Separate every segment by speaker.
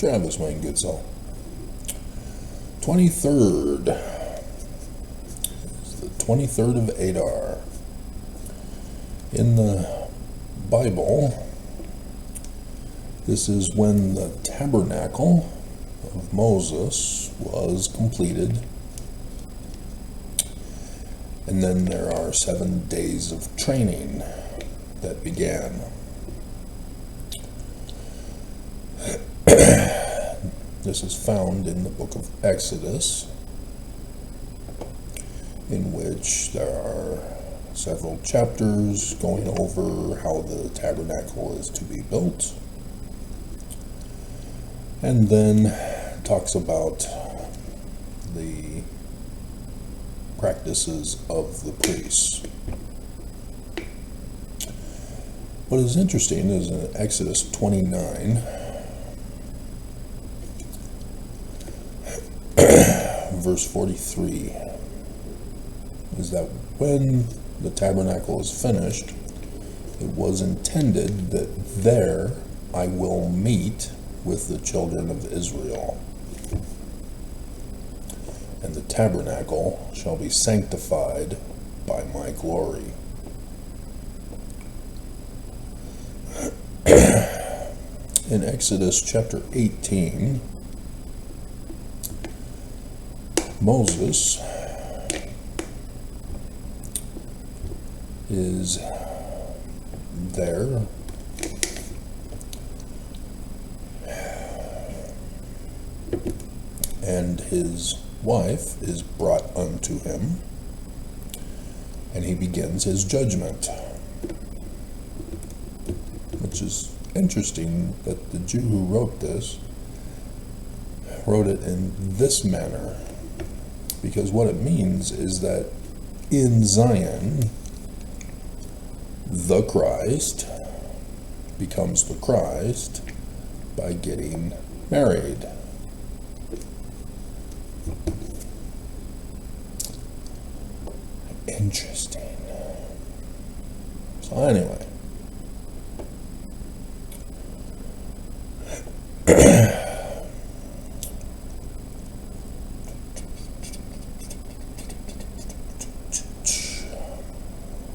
Speaker 1: Travis Wayne Goodsell. 23rd. It's the 23rd of Adar. In the Bible, this is when the tabernacle of Moses was completed. And then there are 7 days of training that began. This is found in the book of Exodus, in which there are several chapters going over how the tabernacle is to be built, and then talks about the practices of the priests. What is interesting is in Exodus 29, verse 43, is that when the tabernacle is finished, it was intended that there I will meet with the children of Israel, and the tabernacle shall be sanctified by my glory. In Exodus chapter 18, Moses is there and his wife is brought unto him, and he begins his judgment, which is interesting that the Jew who wrote this wrote it in this manner, because what it means is that in Zion, the Christ becomes the Christ by getting married. Interesting. So anyway,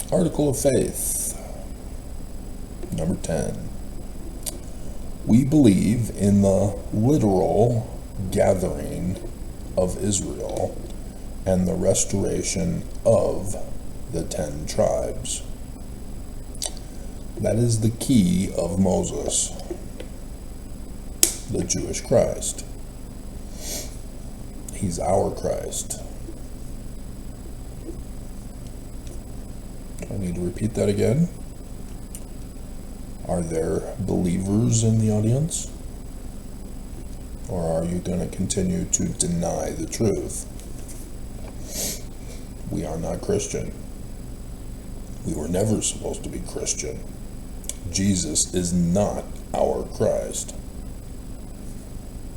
Speaker 1: Article of Faith, number 10. We believe in the literal gathering of Israel and the restoration of the 10 tribes. That is the key of Moses, the Jewish Christ. He's our Christ. I need to repeat that again. Are there believers in the audience? Or are you going to continue to deny the truth? We are not Christian. We were never supposed to be Christian. Jesus is not our Christ.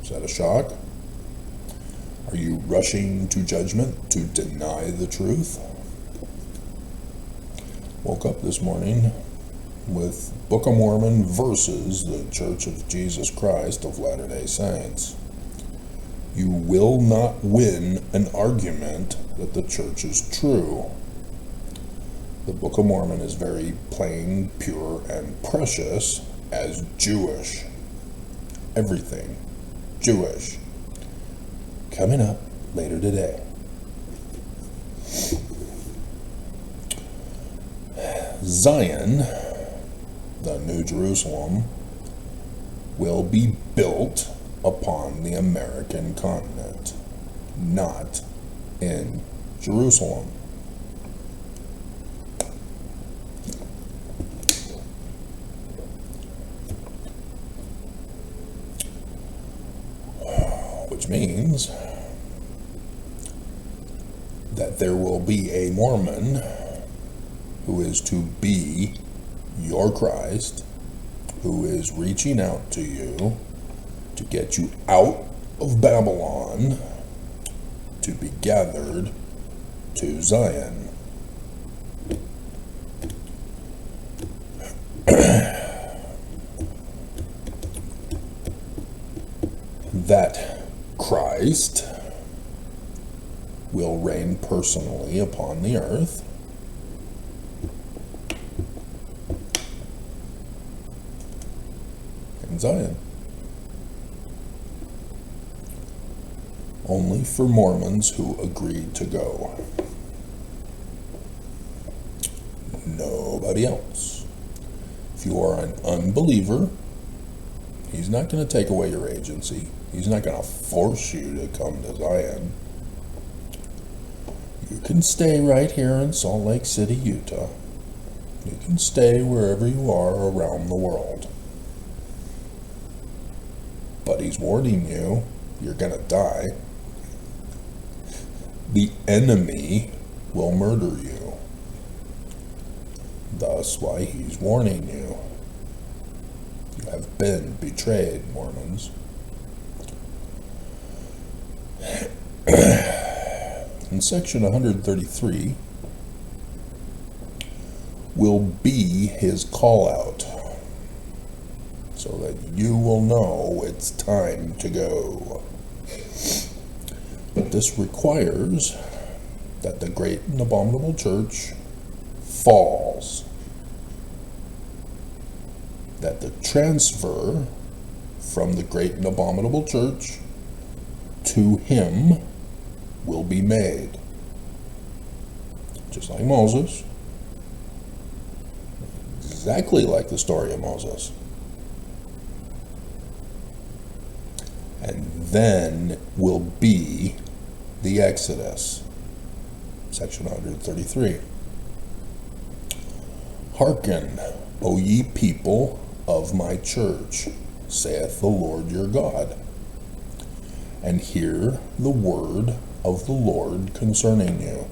Speaker 1: Is that a shock? Are you rushing to judgment to deny the truth? Woke up this morning with Book of Mormon versus the Church of Jesus Christ of Latter-day Saints. You will not win an argument that the church is true. The Book of Mormon is very plain, pure, and precious as Jewish. Everything Jewish. Coming up later today. Zion, the New Jerusalem, will be built upon the American continent, not in Jerusalem. Which means that there will be a Mormon who is to be your Christ, who is reaching out to you to get you out of Babylon to be gathered to Zion. Christ will reign personally upon the earth. In Zion. Only for Mormons who agreed to go. Nobody else. If you are an unbeliever, he's not going to take away your agency. He's not going to force you to come to Zion. You can stay right here in Salt Lake City, Utah. You can stay wherever you are around the world. But he's warning you, you're going to die. The enemy will murder you. Thus why he's warning you. You have been betrayed, Mormons. In section 133 will be his call out, so that you will know it's time to go. But this requires that the great and abominable church falls. That the transfer from the great and abominable church to him will be made. Just like Moses. Exactly like the story of Moses. And then will be the Exodus. Section 133. Hearken, O ye people of my church, saith the Lord your God, and hear the word of the Lord concerning you.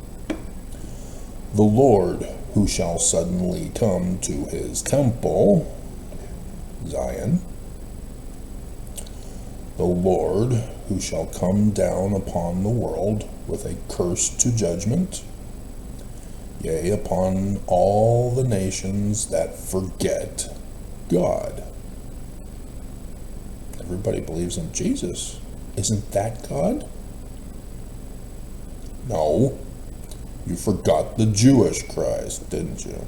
Speaker 1: The Lord who shall suddenly come to his temple, Zion, the Lord who shall come down upon the world with a curse to judgment, yea, upon all the nations that forget God. Everybody believes in Jesus. Isn't that God? No. You forgot the Jewish Christ, didn't you?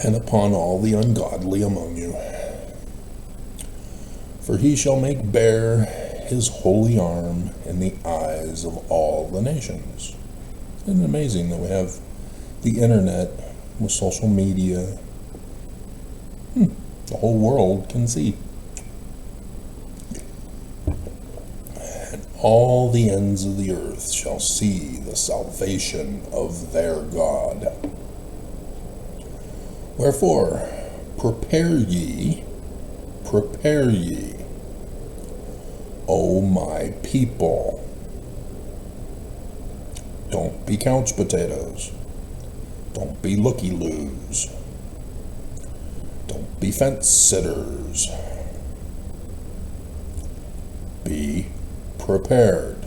Speaker 1: And upon all the ungodly among you. For he shall make bare his holy arm in the eyes of all the nations. Isn't it amazing that we have the internet with social media? The whole world can see. And all the ends of the earth shall see the salvation of their God. Wherefore, prepare ye, O my people. Don't be couch potatoes. Don't be looky-loos. Don't be fence sitters. Be prepared.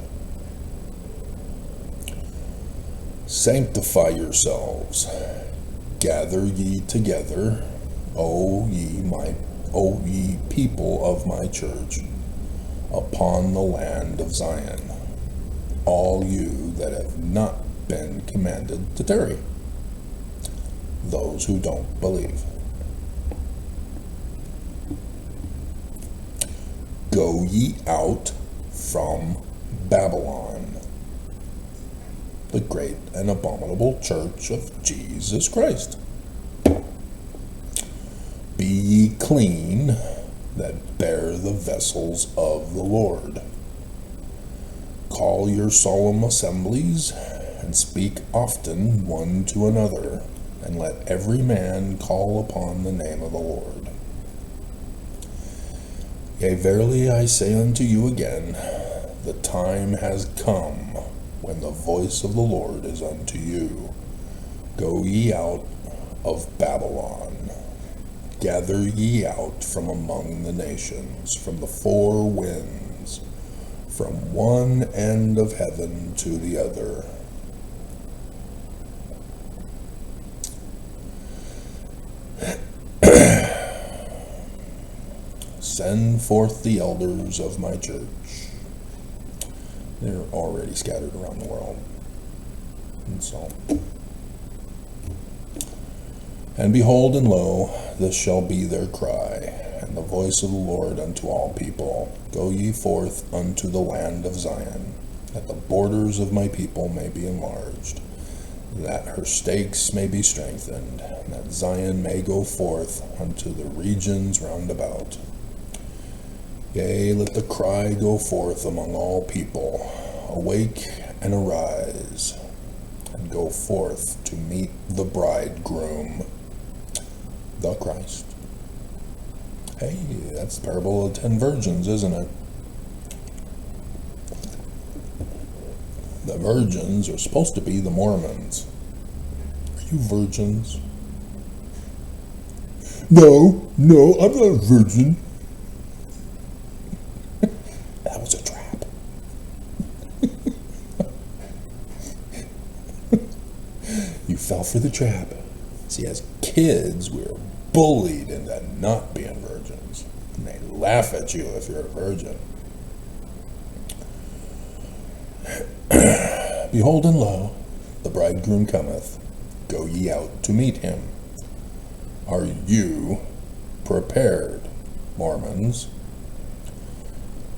Speaker 1: Sanctify yourselves. Gather ye together, O ye people of my church, upon the land of Zion, all you that have not been commanded to tarry, those who don't believe. Go ye out from Babylon, the great and abominable church of Jesus Christ. Be ye clean that bear the vessels of the Lord. Call your solemn assemblies, and speak often one to another, and let every man call upon the name of the Lord. Yea, verily I say unto you again, the time has come when the voice of the Lord is unto you. Go ye out of Babylon. Gather ye out from among the nations, from the four winds, from one end of heaven to the other. send forth the elders of my church. They're already scattered around the world. And so, and behold, and lo, this shall be their cry, and the voice of the Lord unto all people. Go ye forth unto the land of Zion, that the borders of my people may be enlarged, that her stakes may be strengthened, and that Zion may go forth unto the regions round about. Yea, let the cry go forth among all people. Awake and arise, and go forth to meet the bridegroom, the Christ. Hey, that's the parable of the 10 virgins, isn't it? The virgins are supposed to be the Mormons. Are you virgins? No, I'm not a virgin. That was a trap. You fell for the trap. See, as kids, we were bullied into not being virgins. And they laugh at you if you're a virgin. Behold, and lo, the bridegroom cometh. Go ye out to meet him. Are you prepared, Mormons?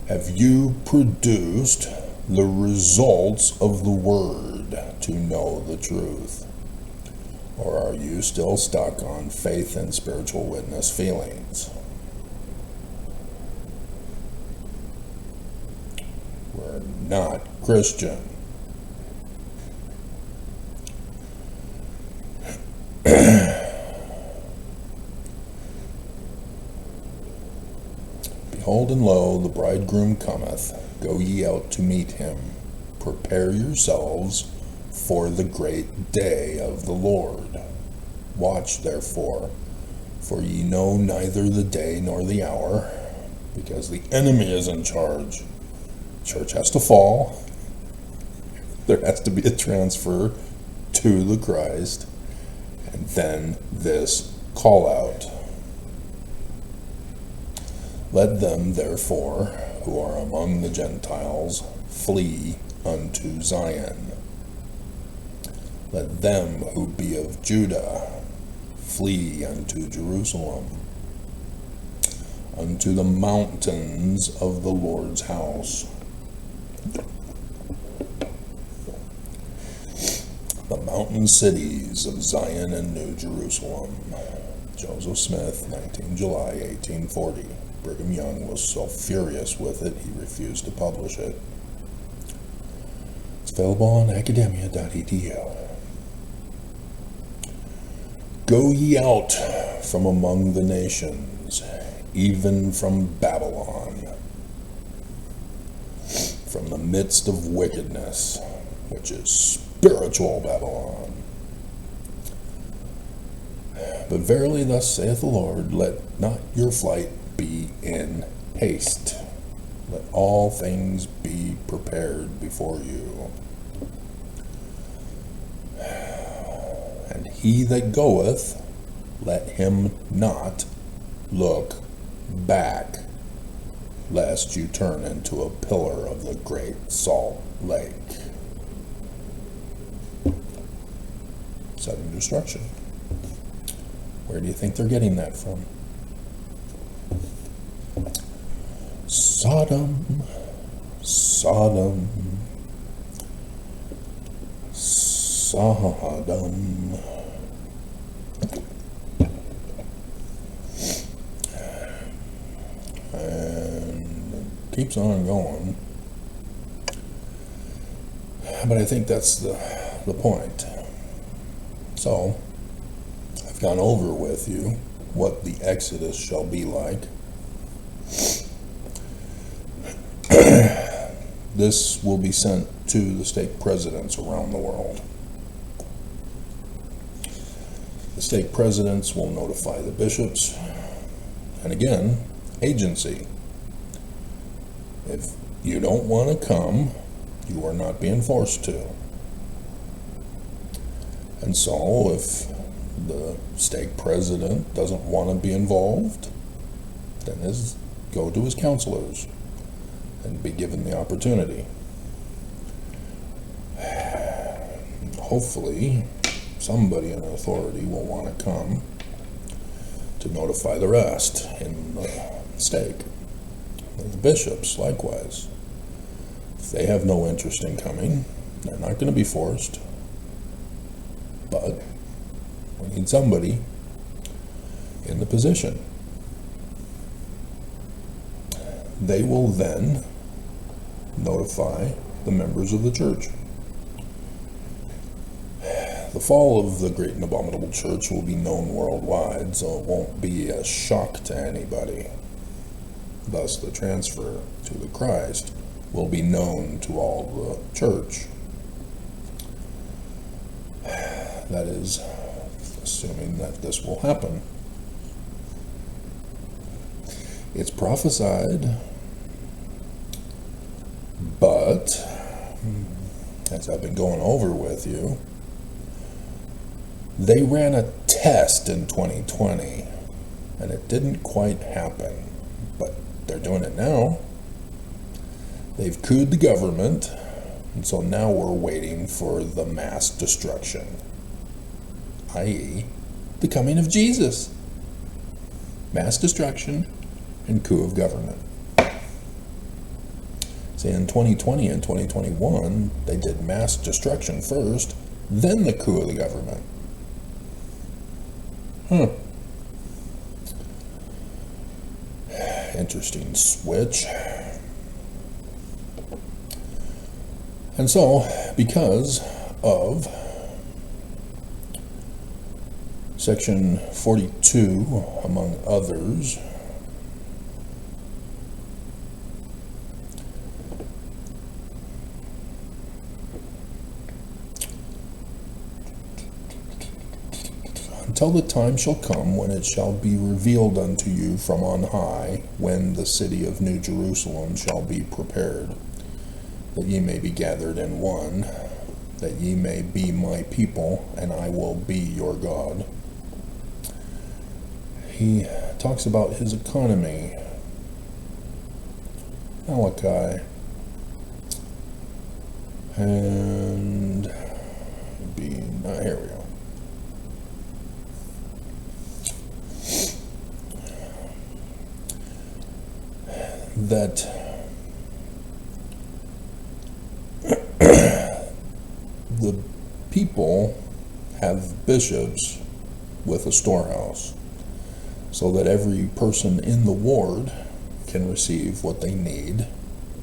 Speaker 1: Have you produced the results of the word to know the truth? Or are you still stuck on faith and spiritual witness feelings? We're not Christian. Behold, and lo, the bridegroom cometh. Go ye out to meet him. Prepare yourselves for the great day of the Lord. Watch therefore, for ye know neither the day nor the hour, because the enemy is in charge. Church has to fall. There has to be a transfer to the Christ, and then this call out. Let them therefore who are among the Gentiles flee unto Zion. Let them who be of Judah flee unto Jerusalem, unto the mountains of the Lord's house. The mountain cities of Zion and New Jerusalem. Joseph Smith, 19 July 1840. Brigham Young was so furious with it, he refused to publish it. It's available on academia.edu. Go ye out from among the nations, even from Babylon, from the midst of wickedness, which is spiritual Babylon. But verily thus saith the Lord, let not your flight be in haste. Let all things be prepared before you. And he that goeth, let him not look back, lest you turn into a pillar of the great salt lake. Sudden destruction. Where do you think they're getting that from? Sodom, Sodom, Sodom. And it keeps on going. But I think that's the point. So, I've gone over with you what the Exodus shall be like. This will be sent to the stake presidents around the world. The stake presidents will notify the bishops, and again, agency. If you don't want to come, you are not being forced to. And so, if the stake president doesn't want to be involved, then his go to his counselors and be given the opportunity. Hopefully, somebody in authority will want to come to notify the rest in the stake. The bishops, likewise. If they have no interest in coming, they're not going to be forced. But we need somebody in the position. They will then notify the members of the church. The fall of the great and abominable church will be known worldwide, so it won't be a shock to anybody. Thus, the transfer to the Christ will be known to all the church. That is, assuming that this will happen. It's prophesied, but, as I've been going over with you, they ran a test in 2020, and it didn't quite happen, but they're doing it now. They've couped the government, and so now we're waiting for the mass destruction, i.e., the coming of Jesus. Mass destruction and coup of government. See, in 2020 and 2021, they did mass destruction first, then the coup of the government. Interesting switch. And so, because of Section 42, among others, until the time shall come when it shall be revealed unto you from on high, when the city of New Jerusalem shall be prepared, that ye may be gathered in one, that ye may be my people, and I will be your God. He talks about his economy. Malachi. And here we go. That the people have bishops with a storehouse, so that every person in the ward can receive what they need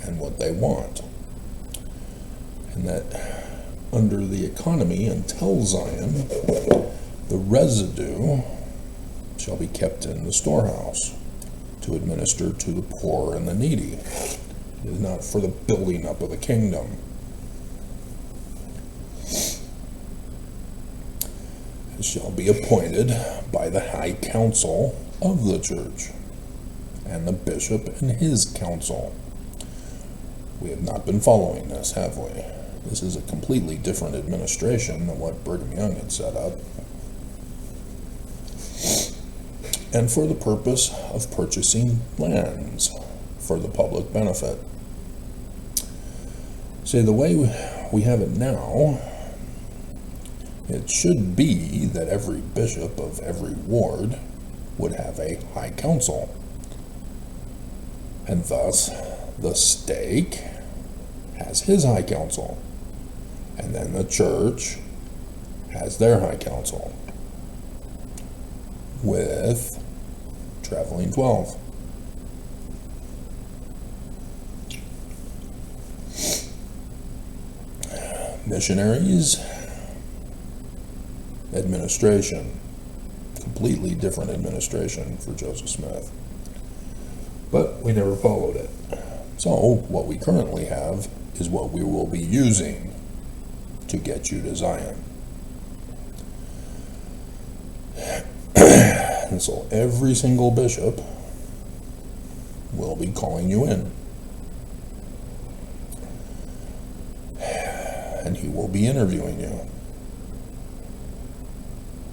Speaker 1: and what they want. And that under the economy until Zion, the residue shall be kept in the storehouse to administer to the poor and the needy. It is not for the building up of the kingdom. It shall be appointed by the high council of the church, and the bishop and his council. We have not been following this, have we? This is a completely different administration than what Brigham Young had set up. And for the purpose of purchasing lands for the public benefit. See, the way we have it now, it should be that every bishop of every ward would have a high council. And thus, the stake has his high council. And then the church has their high council, with traveling 12. Missionaries, administration, completely different administration for Joseph Smith. But we never followed it. So what we currently have is what we will be using to get you to Zion. And so every single bishop will be calling you in. And he will be interviewing you.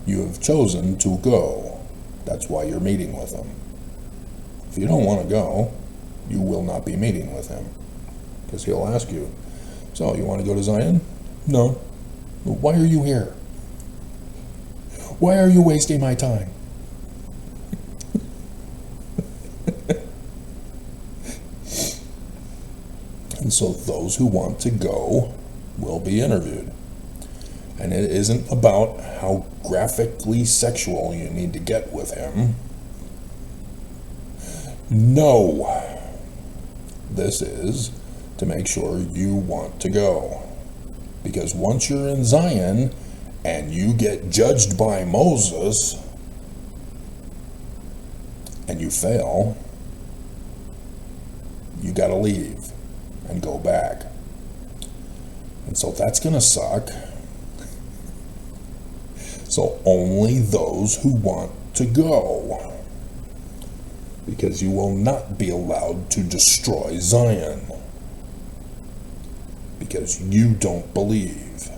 Speaker 1: You have chosen to go. That's why you're meeting with him. If you don't want to go, you will not be meeting with him, because he'll ask you, so you want to go to Zion? No. Well, why are you here? Why are you wasting my time? And so those who want to go will be interviewed. And it isn't about how graphically sexual you need to get with him. No. This is to make sure you want to go. Because once you're in Zion and you get judged by Moses and you fail, you got to leave and go back. And so that's going to suck. So only those who want to go, because you will not be allowed to destroy Zion, because you don't believe.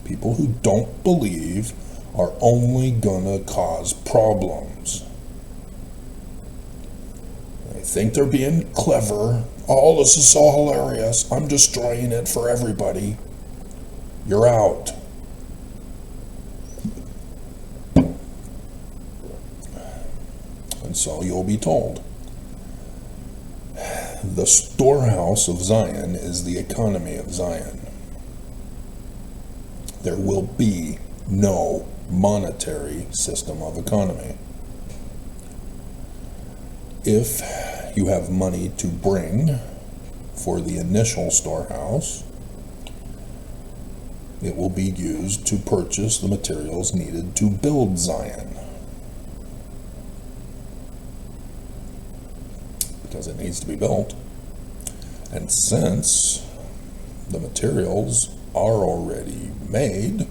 Speaker 1: People who don't believe are only gonna cause problems. They think they're being clever. Oh, this is so hilarious. I'm destroying it for everybody. You're out. And so you'll be told. The storehouse of Zion is the economy of Zion. There will be no monetary system of economy. If you have money to bring for the initial storehouse, it will be used to purchase the materials needed to build Zion, because it needs to be built. And since the materials are already made,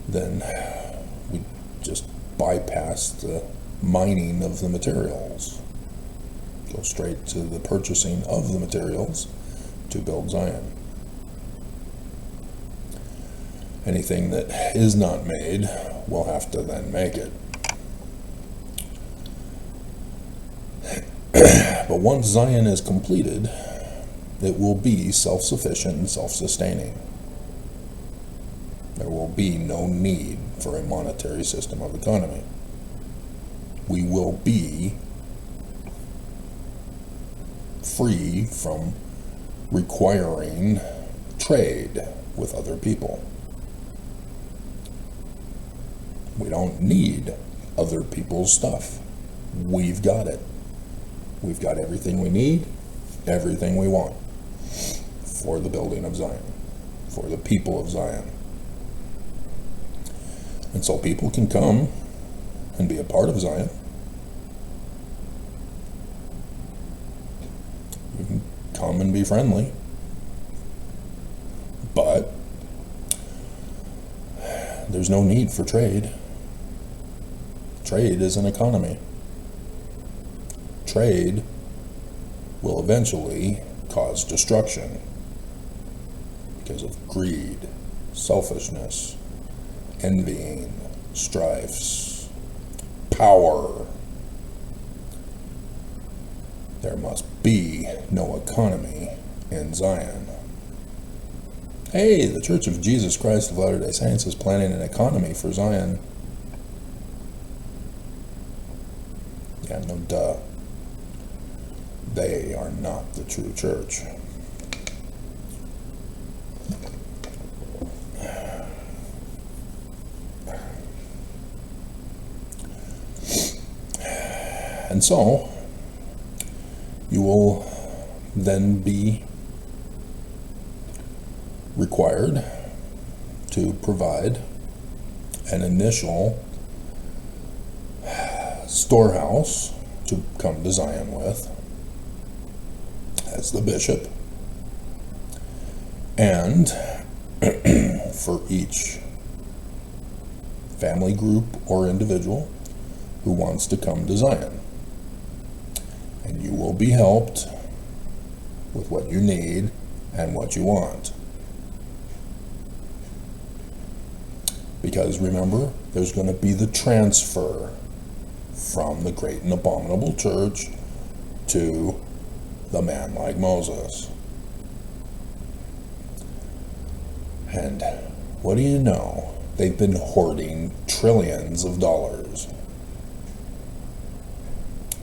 Speaker 1: then we just bypass the mining of the materials. Go straight to the purchasing of the materials to build Zion. Anything that is not made, we'll have to then make it. But once Zion is completed, it will be self-sufficient and self-sustaining. There will be no need for a monetary system of economy. We will be free from requiring trade with other people. We don't need other people's stuff. We've got it. We've got everything we need, everything we want for the building of Zion, for the people of Zion. And so people can come and be a part of Zion. You can come and be friendly. But there's no need for trade. Trade is an economy. Trade will eventually cause destruction because of greed, selfishness, envying, strifes, power. There must be no economy in Zion. Hey, the Church of Jesus Christ of Latter-day Saints is planning an economy for Zion. Yeah, no duh. They are not the true church. And so, you will then be required to provide an initial storehouse to come to Zion with as the bishop, and for each family group or individual who wants to come to Zion. And you will be helped with what you need and what you want. Because remember, there's going to be the transfer from the great and abominable church to the man like Moses. And what do you know? They've been hoarding trillions of dollars.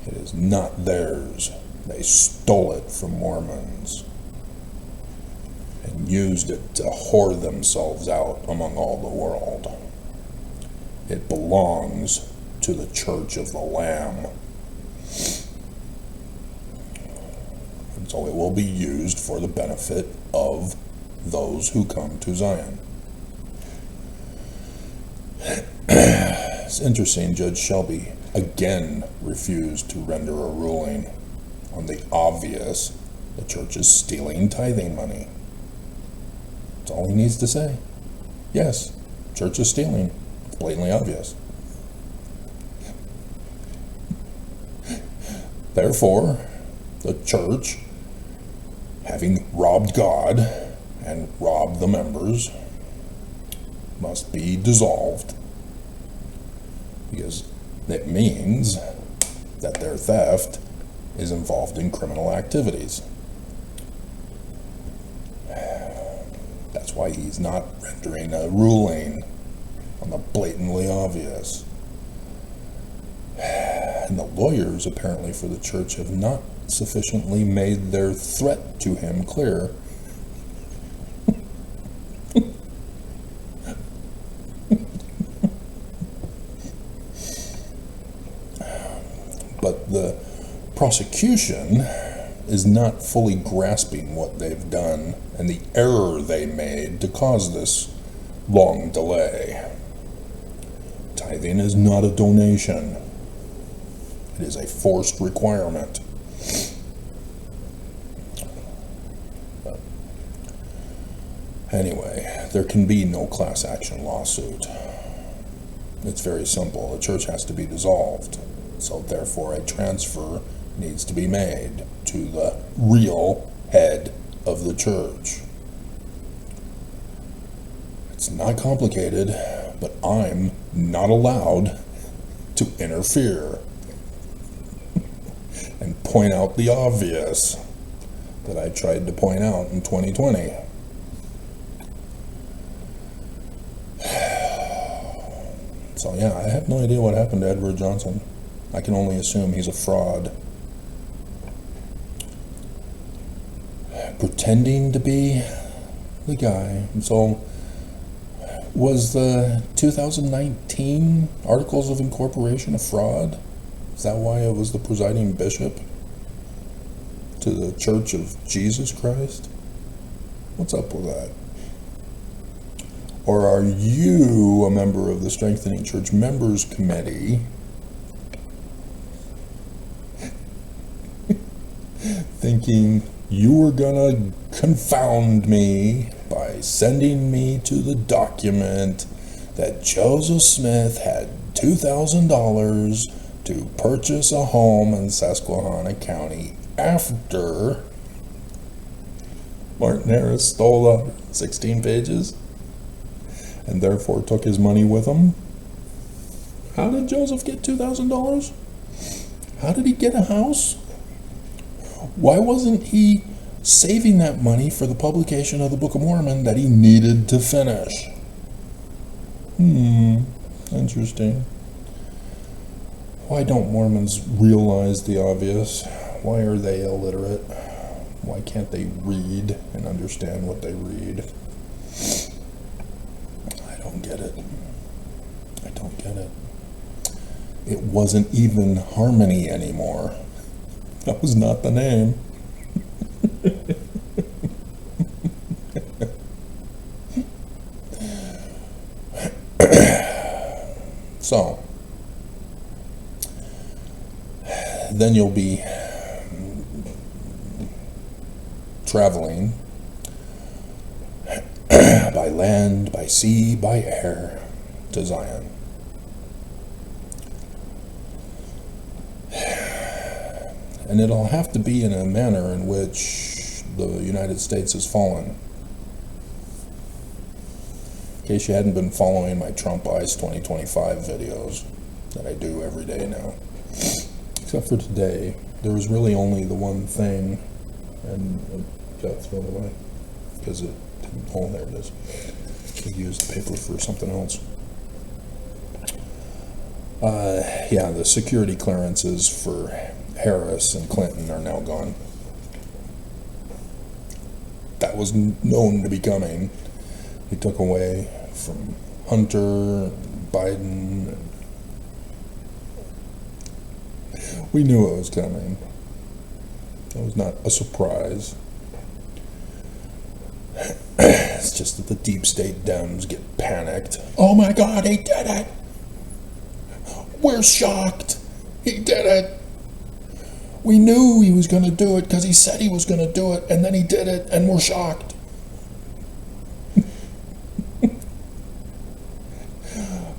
Speaker 1: It is not theirs. They stole it from Mormons and used it to whore themselves out among all the world. It belongs to the Church of the Lamb. And so it will be used for the benefit of those who come to Zion. It's interesting, Judge Shelby again refused to render a ruling on the obvious: the church is stealing tithing money. That's all he needs to say. Yes, church is stealing. It's blatantly obvious. Therefore, the church, having robbed God and robbed the members, must be dissolved, because it means that their theft is involved in criminal activities. That's why he's not rendering a ruling on the blatantly obvious. And the lawyers, apparently, for the church have not sufficiently made their threat to him clear. But the prosecution is not fully grasping what they've done and the error they made to cause this long delay. Tithing is not a donation. It is a forced requirement. But anyway, there can be no class action lawsuit. It's very simple. The church has to be dissolved. So therefore, a transfer needs to be made to the real head of the church. It's not complicated, but I'm not allowed to interfere and point out the obvious that I tried to point out in 2020. So yeah, I have no idea what happened to Edward Johnson. I can only assume he's a fraud. Pretending to be the guy. And so, was the 2019 Articles of Incorporation a fraud? Is that why it was the presiding bishop to the Church of Jesus Christ? What's up with that? Or are you a member of the Strengthening Church Members Committee thinking you were gonna confound me by sending me to the document that Joseph Smith had $2,000 to purchase a home in Susquehanna County after Martin Harris stole the 16 pages and therefore took his money with him? How did Joseph get $2,000? How did he get a house? Why wasn't he saving that money for the publication of the Book of Mormon that he needed to finish? Interesting. Why don't Mormons realize the obvious? Why are they illiterate? Why can't they read and understand what they read? I don't get it. I don't get it. It wasn't even Harmony anymore. That was not the name. So, then you'll be traveling by land, by sea, by air to Zion. And it'll have to be in a manner in which the United States has fallen. In case you hadn't been following my Trump Ice 2025 videos that I do every day now. Except for today, there was really only the one thing, and it got thrown away because it didn't, oh, there it is. Could use the paper for something else. Yeah, the security clearances for Harris and Clinton are now gone. That was known to be coming. He took away from Hunter and Biden. We knew it was coming. It was not a surprise. It's just that the deep state Dems get panicked. Oh my God, he did it! We're shocked! He did it! We knew he was going to do it because he said he was going to do it, and then he did it, and we're shocked.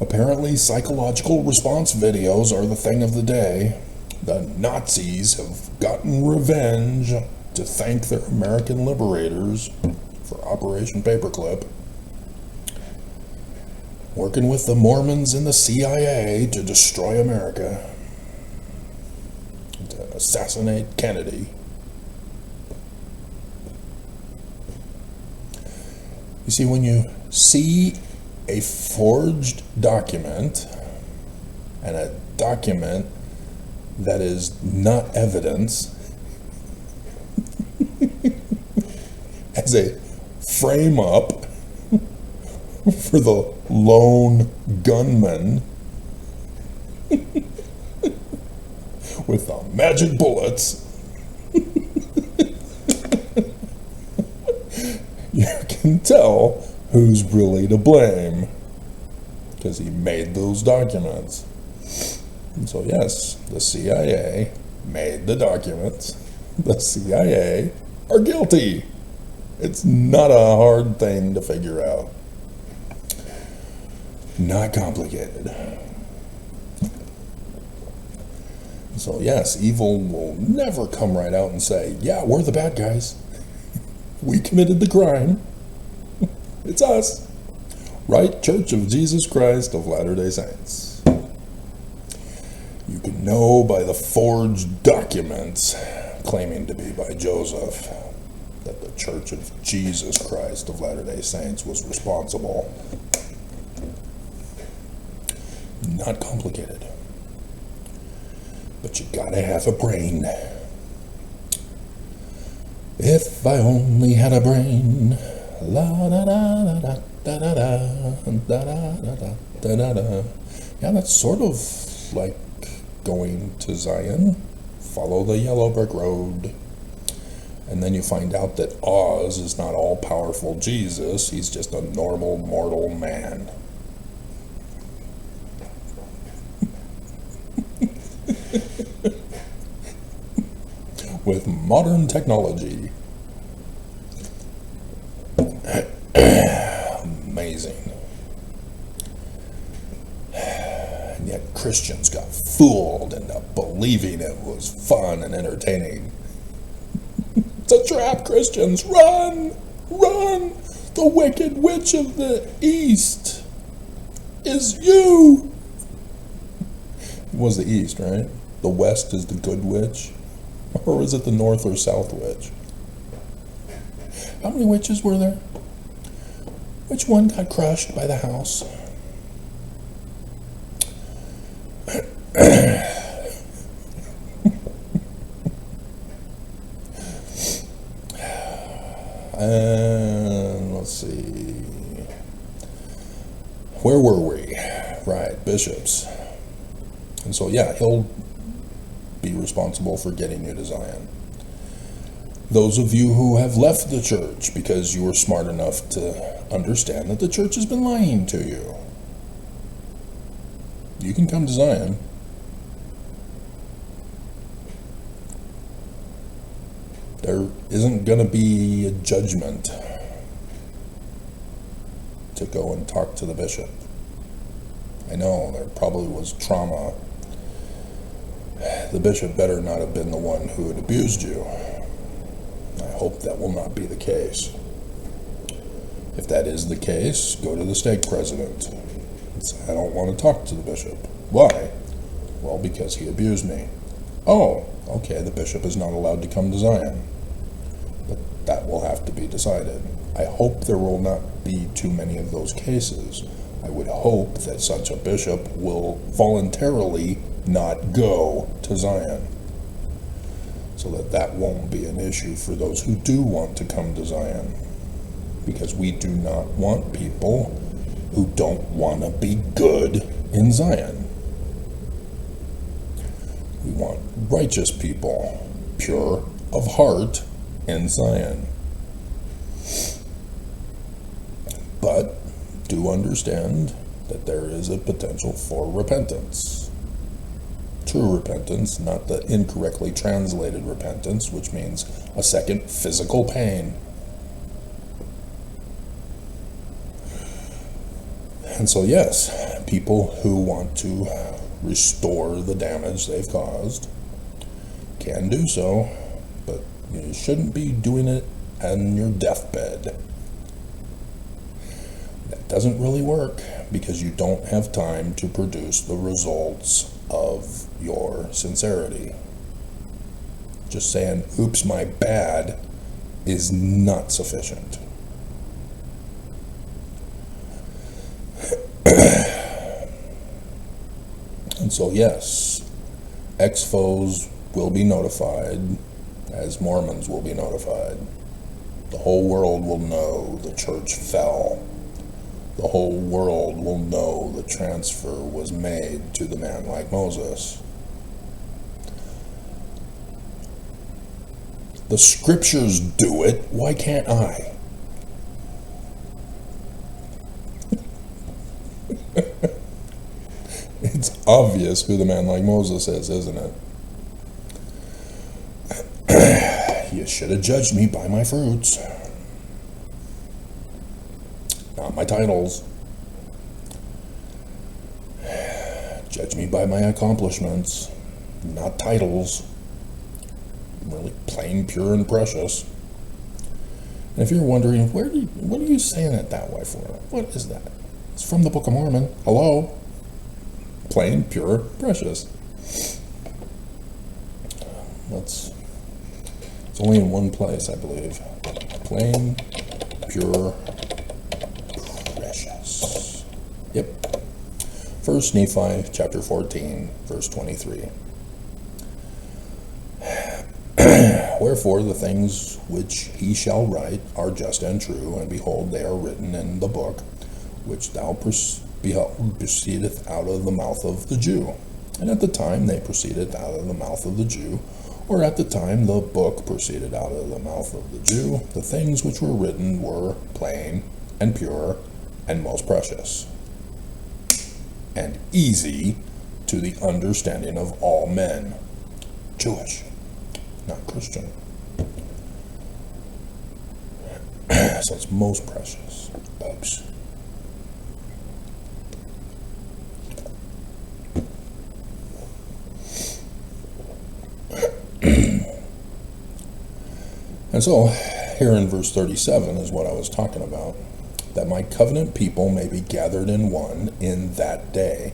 Speaker 1: Apparently, psychological response videos are the thing of the day. The Nazis have gotten revenge to thank their American liberators for Operation Paperclip, working with the Mormons and the CIA to destroy America, to assassinate Kennedy. You see, when you see a forged document, and a document that is not evidence, as a frame up for the lone gunman with the magic bullets, you can tell who's really to blame, because he made those documents. And so yes, the CIA made the documents. The CIA are guilty. It's not a hard thing to figure out. Not complicated. So yes, evil will never come right out and say, yeah, we're the bad guys. We committed the crime. It's us. Right, Church of Jesus Christ of Latter-day Saints. You can know by the forged documents claiming to be by Joseph that the Church of Jesus Christ of Latter-day Saints was responsible. Not complicated. But you gotta have a brain. If I only had a brain. La da da da da da da da da da da da. Yeah, that's sort of like going to Zion. Follow the yellow brick road. And then you find out that Oz is not all-powerful Jesus. He's just a normal mortal man. With modern technology. Amazing. And yet Christians got fooled into believing it was fun and entertaining. It's a trap, Christians. Run! Run! The wicked witch of the east is you! It was the east, right? The west is the good witch? Or is it the north or south witch? How many witches were there? Which one got crushed by the house? And let's see. Where were we? Right, bishops. And so, yeah, he'll be responsible for getting you to Zion. Those of you who have left the church because you were smart enough to understand that the church has been lying to you, you can come to Zion. There isn't going to be a judgment to go and talk to the bishop. I know there probably was trauma. The bishop better not have been the one who had abused you. I hope that will not be the case. If that is the case, go to the stake president. I don't want to talk to the bishop. Why? Well, because he abused me. Oh, okay, the bishop is not allowed to come to Zion. But that will have to be decided. I hope there will not be too many of those cases. I would hope that such a bishop will voluntarily not go to Zion, so that won't be an issue for those who do want to come to Zion, because we do not want people who don't want to be good in Zion. We want righteous people, pure of heart, in Zion. But do understand that there is a potential for repentance. True repentance, not the incorrectly translated repentance, which means a second physical pain. And so yes, people who want to restore the damage they've caused can do so, but you shouldn't be doing it on your deathbed. That doesn't really work because you don't have time to produce the results of your sincerity. Just saying, oops, my bad, is not sufficient. And so yes, ex-foes will be notified, as Mormons will be notified. The whole world will know the church fell. The whole world will know the transfer was made to the man like Moses. The scriptures do it, why can't I? It's obvious who the man like Moses is, isn't it? You should have judged me by my fruits, not my titles. Judge me by my accomplishments, not titles. I'm really plain, pure, and precious. And if you're wondering, what are you saying it that way for? What is that? It's from the Book of Mormon. Hello? Plain, pure, precious. It's only in one place, I believe. Plain, pure, precious. Yep. 1 Nephi chapter 14, verse 23. Wherefore the things which he shall write are just and true, and behold, they are written in the book which thou proceedeth out of the mouth of the Jew. And at the time they proceeded out of the mouth of the Jew, or at the time the book proceeded out of the mouth of the Jew, the things which were written were plain and pure and most precious, and easy to the understanding of all men. Jewish, not Christian. So it's most precious, folks. And so, here in verse 37 is what I was talking about, that my covenant people may be gathered in one in that day,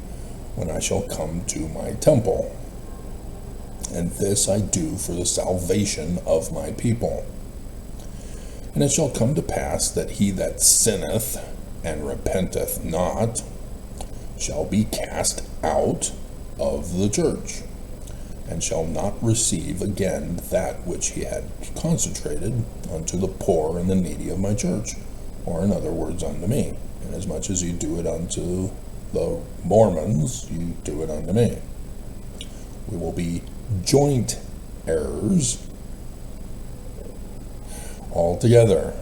Speaker 1: when I shall come to my temple. And this I do for the salvation of my people. And it shall come to pass that he that sinneth and repenteth not shall be cast out of the church, and shall not receive again that which he had consecrated unto the poor and the needy of my church, or in other words, unto me. Inasmuch as you do it unto the Mormons, you do it unto me. We will be joint heirs all together.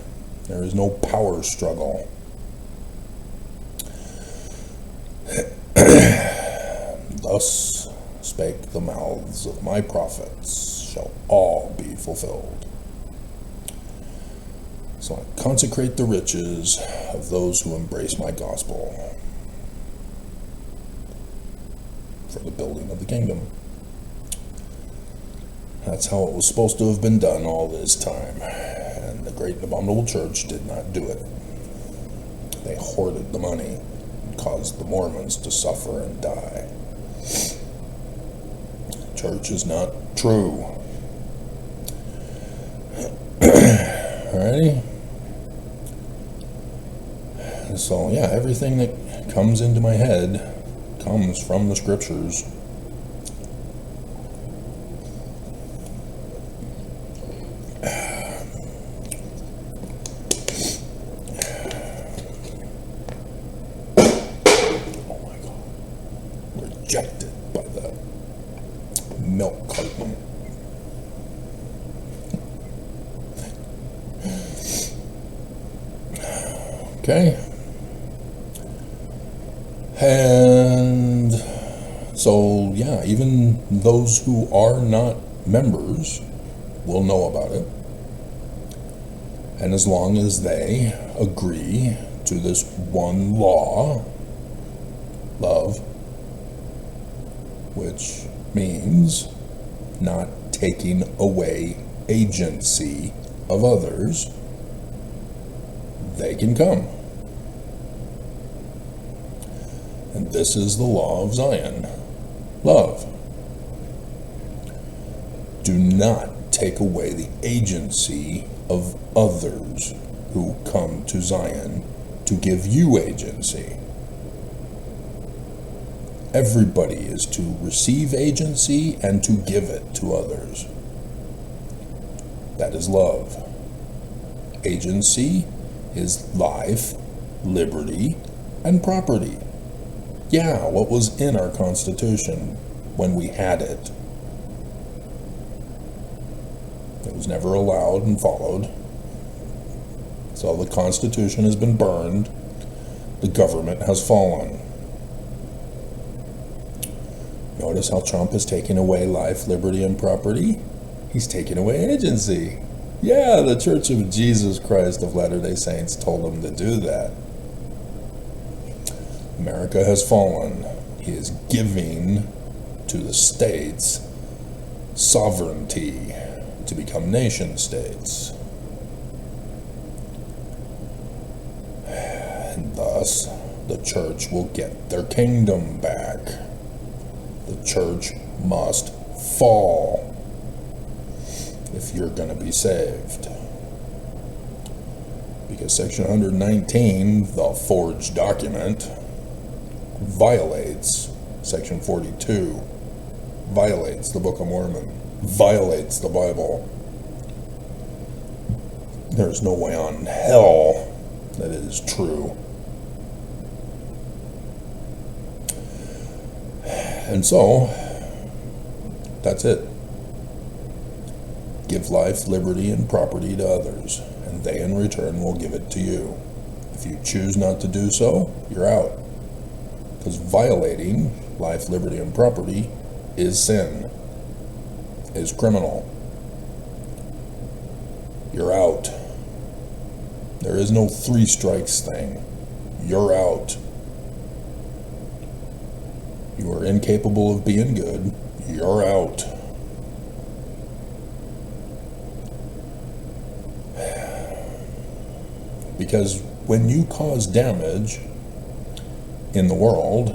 Speaker 1: There is no power struggle. Thus spake the mouths of my prophets, shall all be fulfilled. So I consecrate the riches of those who embrace my gospel for the building of the kingdom. That's how it was supposed to have been done all this time, and the great and abominable church did not do it. They hoarded the money and caused the Mormons to suffer and die. Church is not true. Alrighty? So, yeah, everything that comes into my head comes from the scriptures. Oh my God. Rejected by the milk carton. Okay. And so, yeah, even those who are not members will know about it. And as long as they agree to this one law, love, which means not taking away agency of others, they can come. And this is the law of Zion. Love. Do not take away the agency of others who come to Zion to give you agency. Everybody is to receive agency and to give it to others. That is love. Agency is life, liberty, and property. Yeah, what was in our Constitution when we had it. It was never allowed and followed. So the Constitution has been burned. The government has fallen. Notice how Trump is taking away life, liberty, and property? He's taking away agency. Yeah, the Church of Jesus Christ of Latter-day Saints told him to do that. America has fallen. He is giving to the states sovereignty to become nation states. And thus, the church will get their kingdom back. The church must fall if you're going to be saved. Because Section 119, the forged document, violates Section 42, violates the Book of Mormon, violates the Bible. There's no way on hell that it is true. And so, that's it. Give life, liberty, and property to others, and they in return will give it to you. If you choose not to do so, you're out. Because violating life, liberty, and property is sin, is criminal. You're out. There is no 3 strikes thing. You're out. You are incapable of being good. You're out. Because when you cause damage in the world,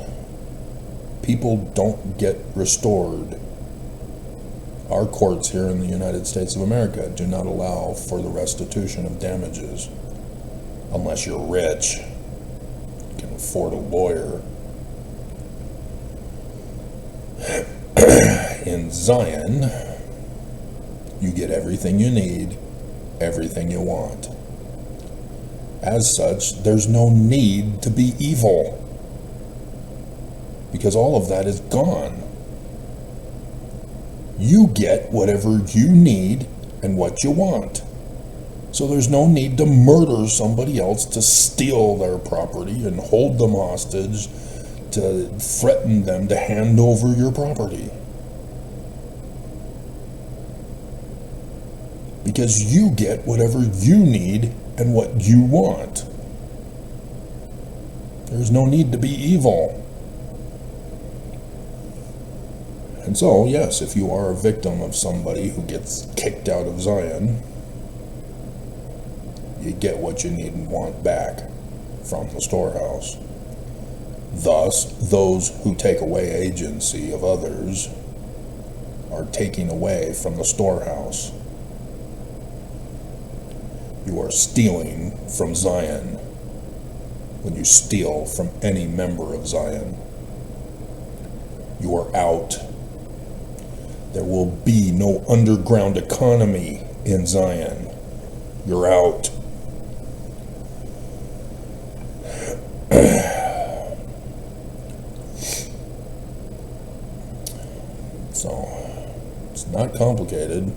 Speaker 1: people don't get restored. Our courts here in the United States of America do not allow for the restitution of damages unless you're rich, you can afford a lawyer. In Zion, you get everything you need, everything you want. As such, there's no need to be evil, because all of that is gone. You get whatever you need and what you want. So there's no need to murder somebody else to steal their property and hold them hostage, to threaten them to hand over your property. Because you get whatever you need and what you want. There's no need to be evil. And so, yes, if you are a victim of somebody who gets kicked out of Zion, you get what you need and want back. from the storehouse. Thus, those who take away agency of others are taking away from the storehouse. You are stealing from Zion when you steal from any member of Zion. You are out. There will be no underground economy in Zion. You're out. So, it's not complicated,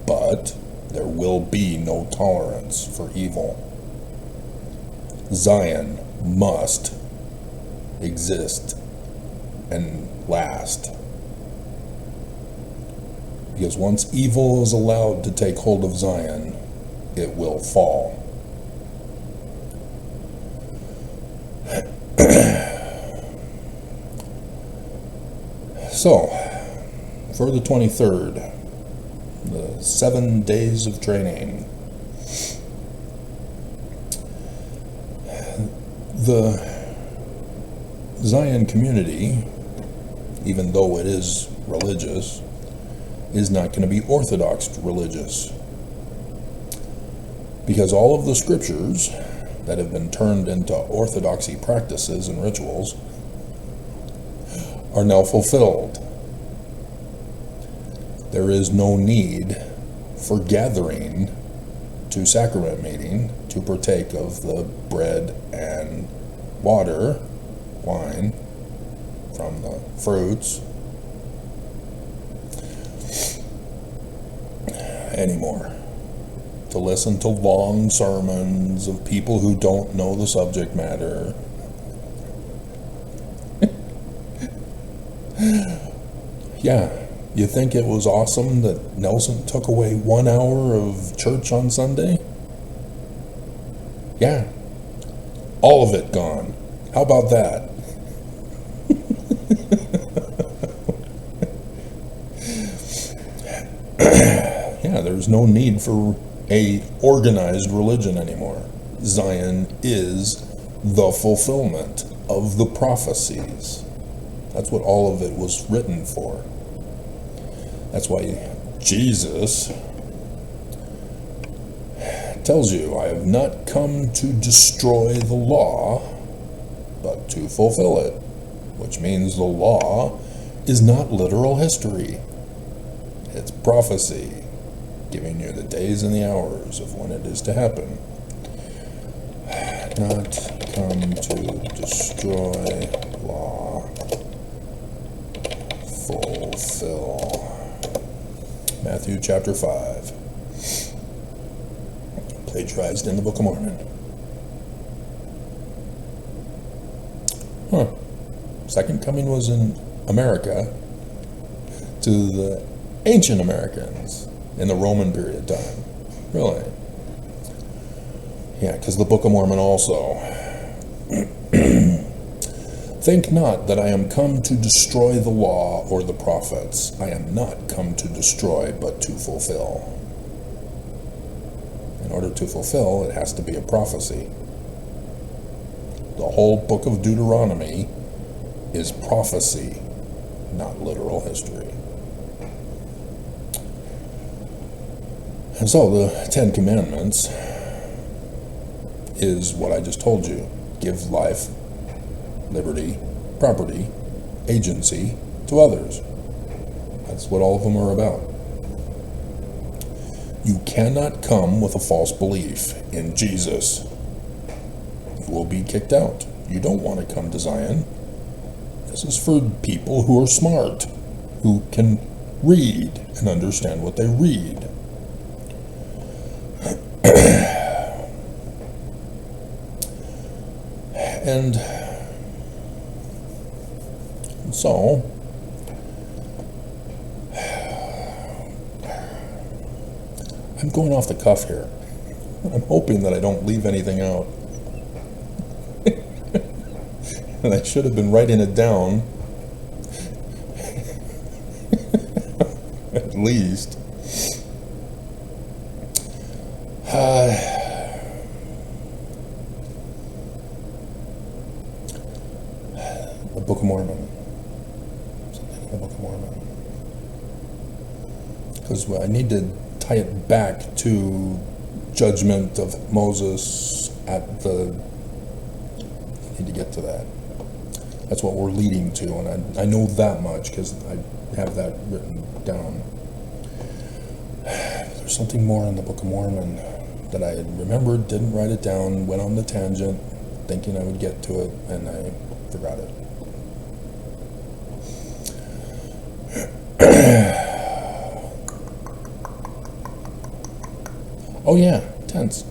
Speaker 1: but there will be no tolerance for evil. Zion must exist and last. Because once evil is allowed to take hold of Zion, it will fall. So, for the 23rd, the 7 days of training, the Zion community, even though it is religious, is not going to be Orthodox religious. Because all of the scriptures that have been turned into orthodoxy practices and rituals are now fulfilled. There is no need for gathering to sacrament meeting to partake of the bread and water, wine, from the fruits anymore. To listen to long sermons of people who don't know the subject matter. Yeah, you think it was awesome that Nelson took away 1 hour of church on Sunday? Yeah, all of it gone. How about that? Yeah, there's no need for a organized religion anymore. Zion is the fulfillment of the prophecies. That's what all of it was written for. That's why Jesus tells you, I have not come to destroy the law, but to fulfill it, which means the law is not literal history. It's prophecy, giving you the days and the hours of when it is to happen. Not come to destroy law, fulfill. Matthew chapter 5. Plagiarized in the Book of Mormon. Second coming was in America to the ancient Americans in the Roman period time. Really? Yeah, because the Book of Mormon also. Think not that I am come to destroy the law or the prophets. I am not come to destroy, but to fulfill. In order to fulfill, it has to be a prophecy. The whole book of Deuteronomy is prophecy, not literal history. And so the 10 Commandments is what I just told you. Give life, liberty, property, agency to others. That's what all of them are about. You cannot come with a false belief in Jesus. You will be kicked out. You don't want to come to Zion. This is for people who are smart, who can read and understand what they read. And so, I'm going off the cuff here. I'm hoping that I don't leave anything out. And I should have been writing it down. At least. Book of Mormon. Something in the Book of Mormon. Because I need to tie it back to judgment of Moses at the... I need to get to that. That's what we're leading to, and I know that much because I have that written down. There's something more in the Book of Mormon that I had remembered, didn't write it down, went on the tangent, thinking I would get to it, and I forgot it. Oh yeah, tense.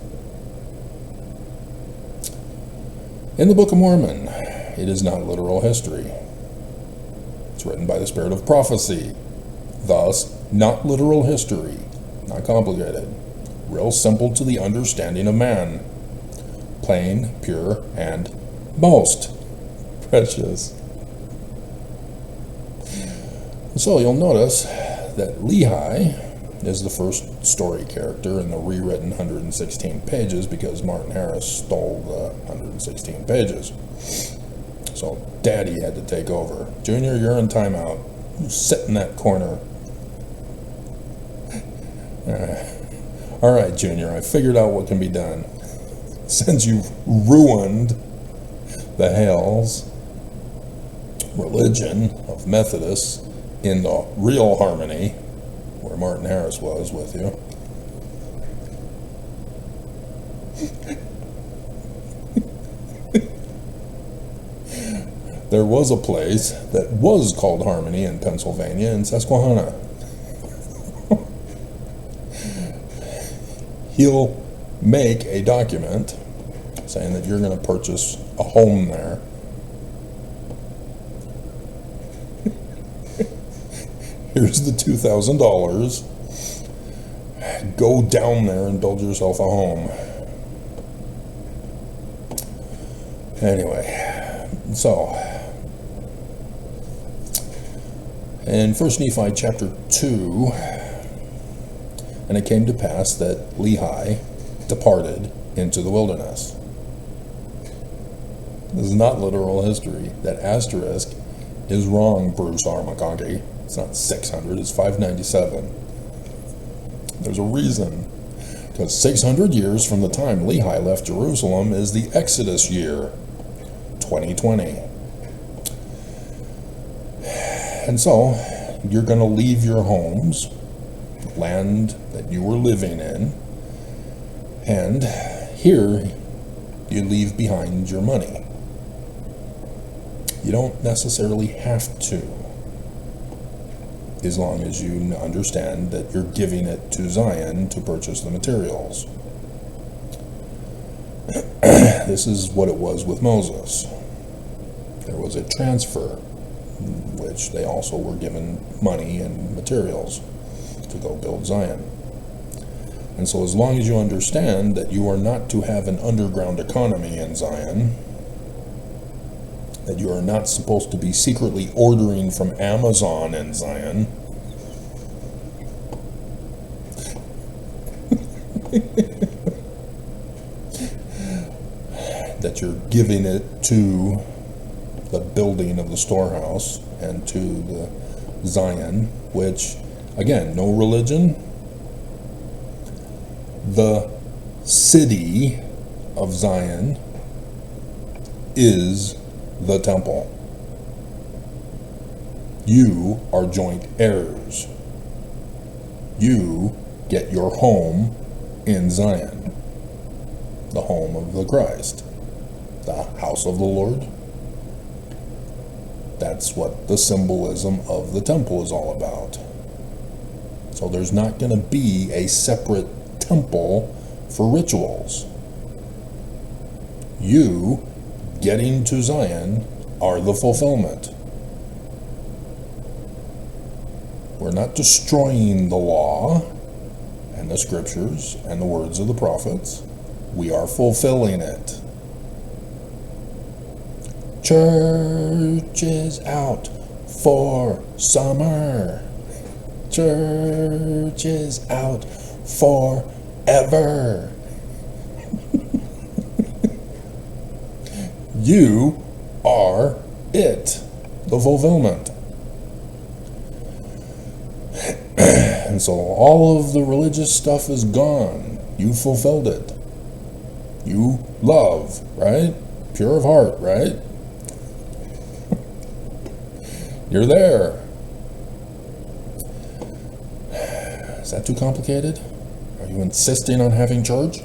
Speaker 1: In the Book of Mormon, it is not literal history. It's written by the spirit of prophecy. Thus, not literal history. Not complicated. Real simple to the understanding of man. Plain, pure, and most precious. So you'll notice that Lehi is the first story character in the rewritten 116 pages because Martin Harris stole the 116 pages. So Daddy had to take over. Junior, you're in timeout. You sit in that corner. All right, Junior, I figured out what can be done. Since you've ruined the Hales religion of Methodists in the real harmony, where Martin Harris was with you. There was a place that was called Harmony in Pennsylvania, in Susquehanna. He'll make a document saying that you're going to purchase a home there. Here's the $2,000. Go down there and build yourself a home. Anyway, so in 1 Nephi chapter 2, and it came to pass that Lehi departed into the wilderness. This is not literal history. That asterisk is wrong, Bruce R. McConkie. It's not 600, it's 597. There's a reason. Because 600 years from the time Lehi left Jerusalem is the Exodus year, 2020. And so, you're going to leave your homes, land that you were living in, and here you leave behind your money. You don't necessarily have to, as long as you understand that you're giving it to Zion to purchase the materials. This is what it was with Moses. There was a transfer, which they also were given money and materials to go build Zion. And so as long as you understand that you are not to have an underground economy in Zion, that you are not supposed to be secretly ordering from Amazon in Zion, that you're giving it to the building of the storehouse and to the Zion, which, again, no religion. The city of Zion is the temple. You are joint heirs. You get your home in Zion, the home of the Christ, the house of the Lord. That's what the symbolism of the temple is all about. So there's not going to be a separate temple for rituals. You getting to Zion are the fulfillment. We're not destroying the law and the scriptures and the words of the prophets. We are fulfilling it. Church is out for summer. Church is out forever. You are it. the fulfillment. And so all of the religious stuff is gone. You fulfilled it. You love, right? Pure of heart, right? You're there. Is that too complicated? Are you insisting on having church?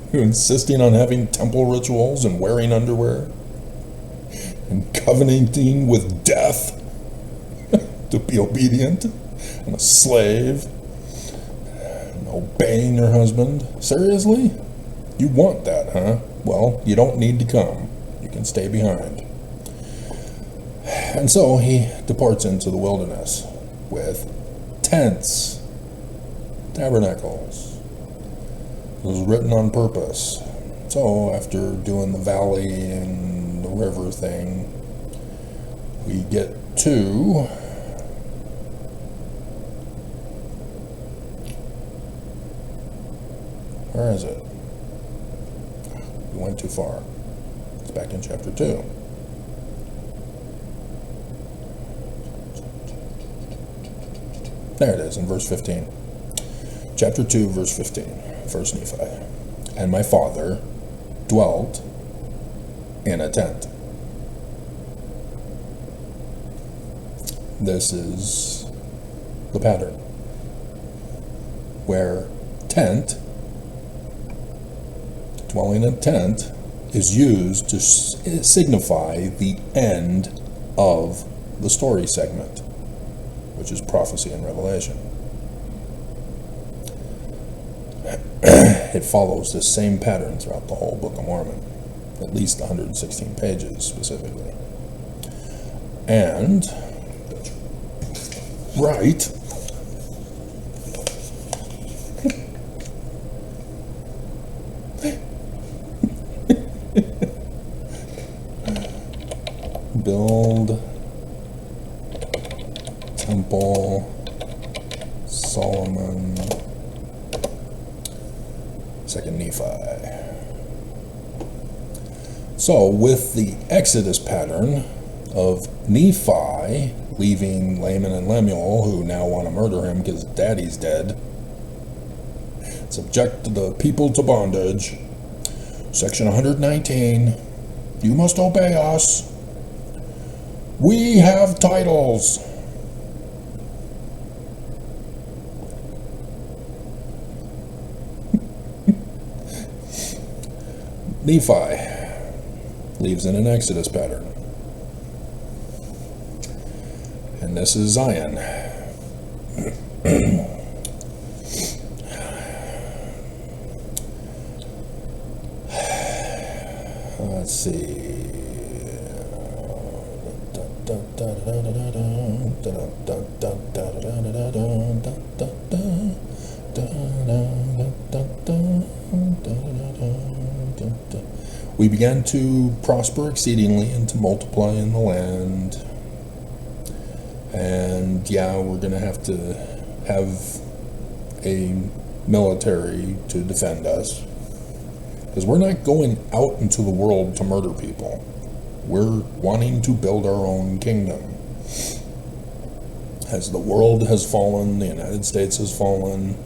Speaker 1: Are you insisting on having temple rituals and wearing underwear? And covenanting with death to be obedient and a slave and obeying your husband? Seriously? You want that, huh? Well, you don't need to come. You can stay behind. And so he departs into the wilderness with tents, tabernacles. It was written on purpose. So after doing the valley and the river thing, we get to where is it? We went too far. It's back in chapter 2. There it is, in verse 15. Chapter 2, verse 15. 1 Nephi. And my father dwelt in a tent. This is the pattern, where tent, dwelling in a tent, is used to signify the end of the story segment, which is prophecy and revelation. It follows this same pattern throughout the whole Book of Mormon, at least 116 pages specifically. And right build temple Solomon, 2nd Nephi. So with the Exodus pattern of Nephi leaving Laman and Lemuel, who now want to murder him because daddy's dead, subject the people to bondage, section 119, you must obey us. We have titles. Nephi leaves in an Exodus pattern. And this is Zion. Let's see. We began to prosper exceedingly and to multiply in the land. And yeah, we're going to have a military to defend us. Because we're not going out into the world to murder people. We're wanting to build our own kingdom. As the world has fallen, the United States has fallen,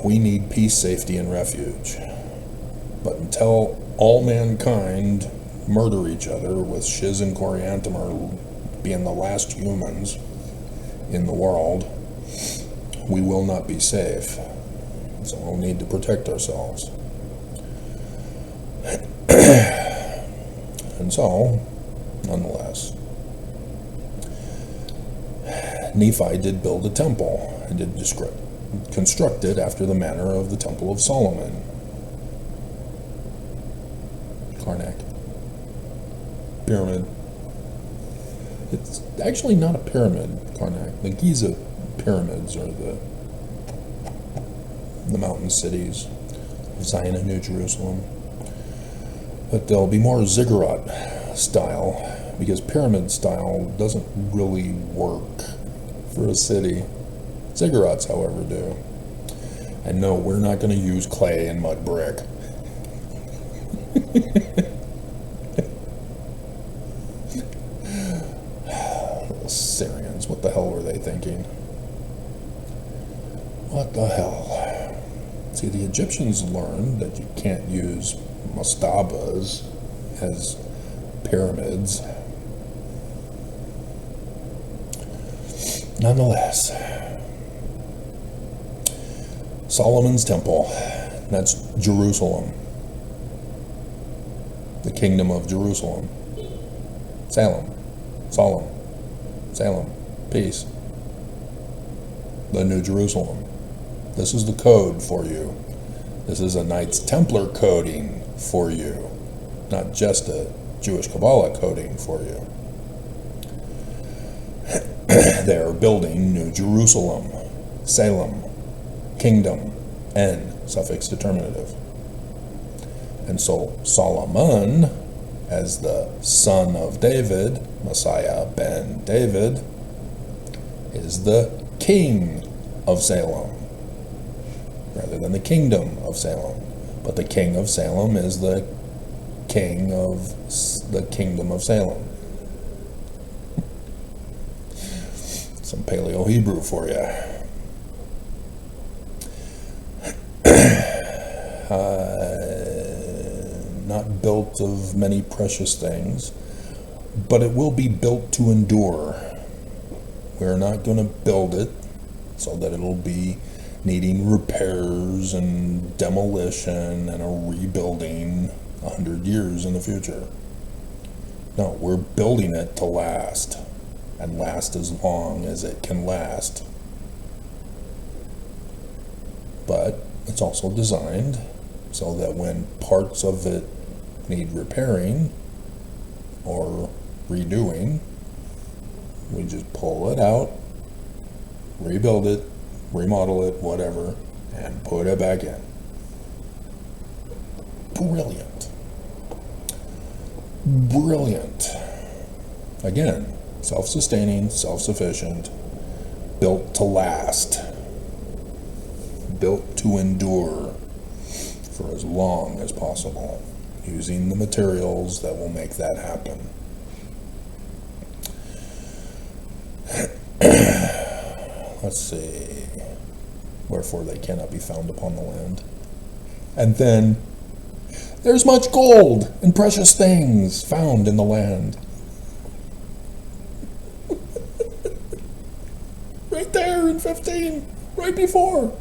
Speaker 1: we need peace, safety, and refuge. But until all mankind murder each other, with Shiz and Coriantumr being the last humans in the world, we will not be safe. So we'll need to protect ourselves. And so, nonetheless, Nephi did build a temple and did construct it after the manner of the Temple of Solomon. Karnak. Pyramid. It's actually not a pyramid, Karnak. The Giza pyramids are the mountain cities of Zion and New Jerusalem. But they'll be more ziggurat style, because pyramid style doesn't really work for a city. Ziggurats, however, do. And no, we're not going to use clay and mud brick. Syrians, what the hell were they thinking? What the hell? See, the Egyptians learned that you can't use mastabas as pyramids. Nonetheless, Solomon's temple, that's Jerusalem, the kingdom of Jerusalem. Salem, peace. The New Jerusalem. This is the code for you. This is a Knights Templar coding for you, not just a Jewish Kabbalah coding for you. They are building New Jerusalem, Salem, kingdom, N, suffix determinative. And so Solomon, as the son of David, Messiah ben David, is the king of Salem, rather than the kingdom of Salem. But the king of Salem is the king of the kingdom of Salem. Some Paleo-Hebrew for you. Not built of many precious things, but it will be built to endure. We're not going to build it so that it'll be needing repairs and demolition and a rebuilding 100 years in the future. No, we're building it to last, and last as long as it can last. But it's also designed so that when parts of it need repairing or redoing, we just pull it out, rebuild it, remodel it, whatever, and put it back in. Brilliant. Brilliant. Again, self-sustaining, self-sufficient, built to last, built to endure for as long as possible, using the materials that will make that happen. Let's see. Wherefore they cannot be found upon the land. And then, there's much gold and precious things found in the land. Right there in 15, right before.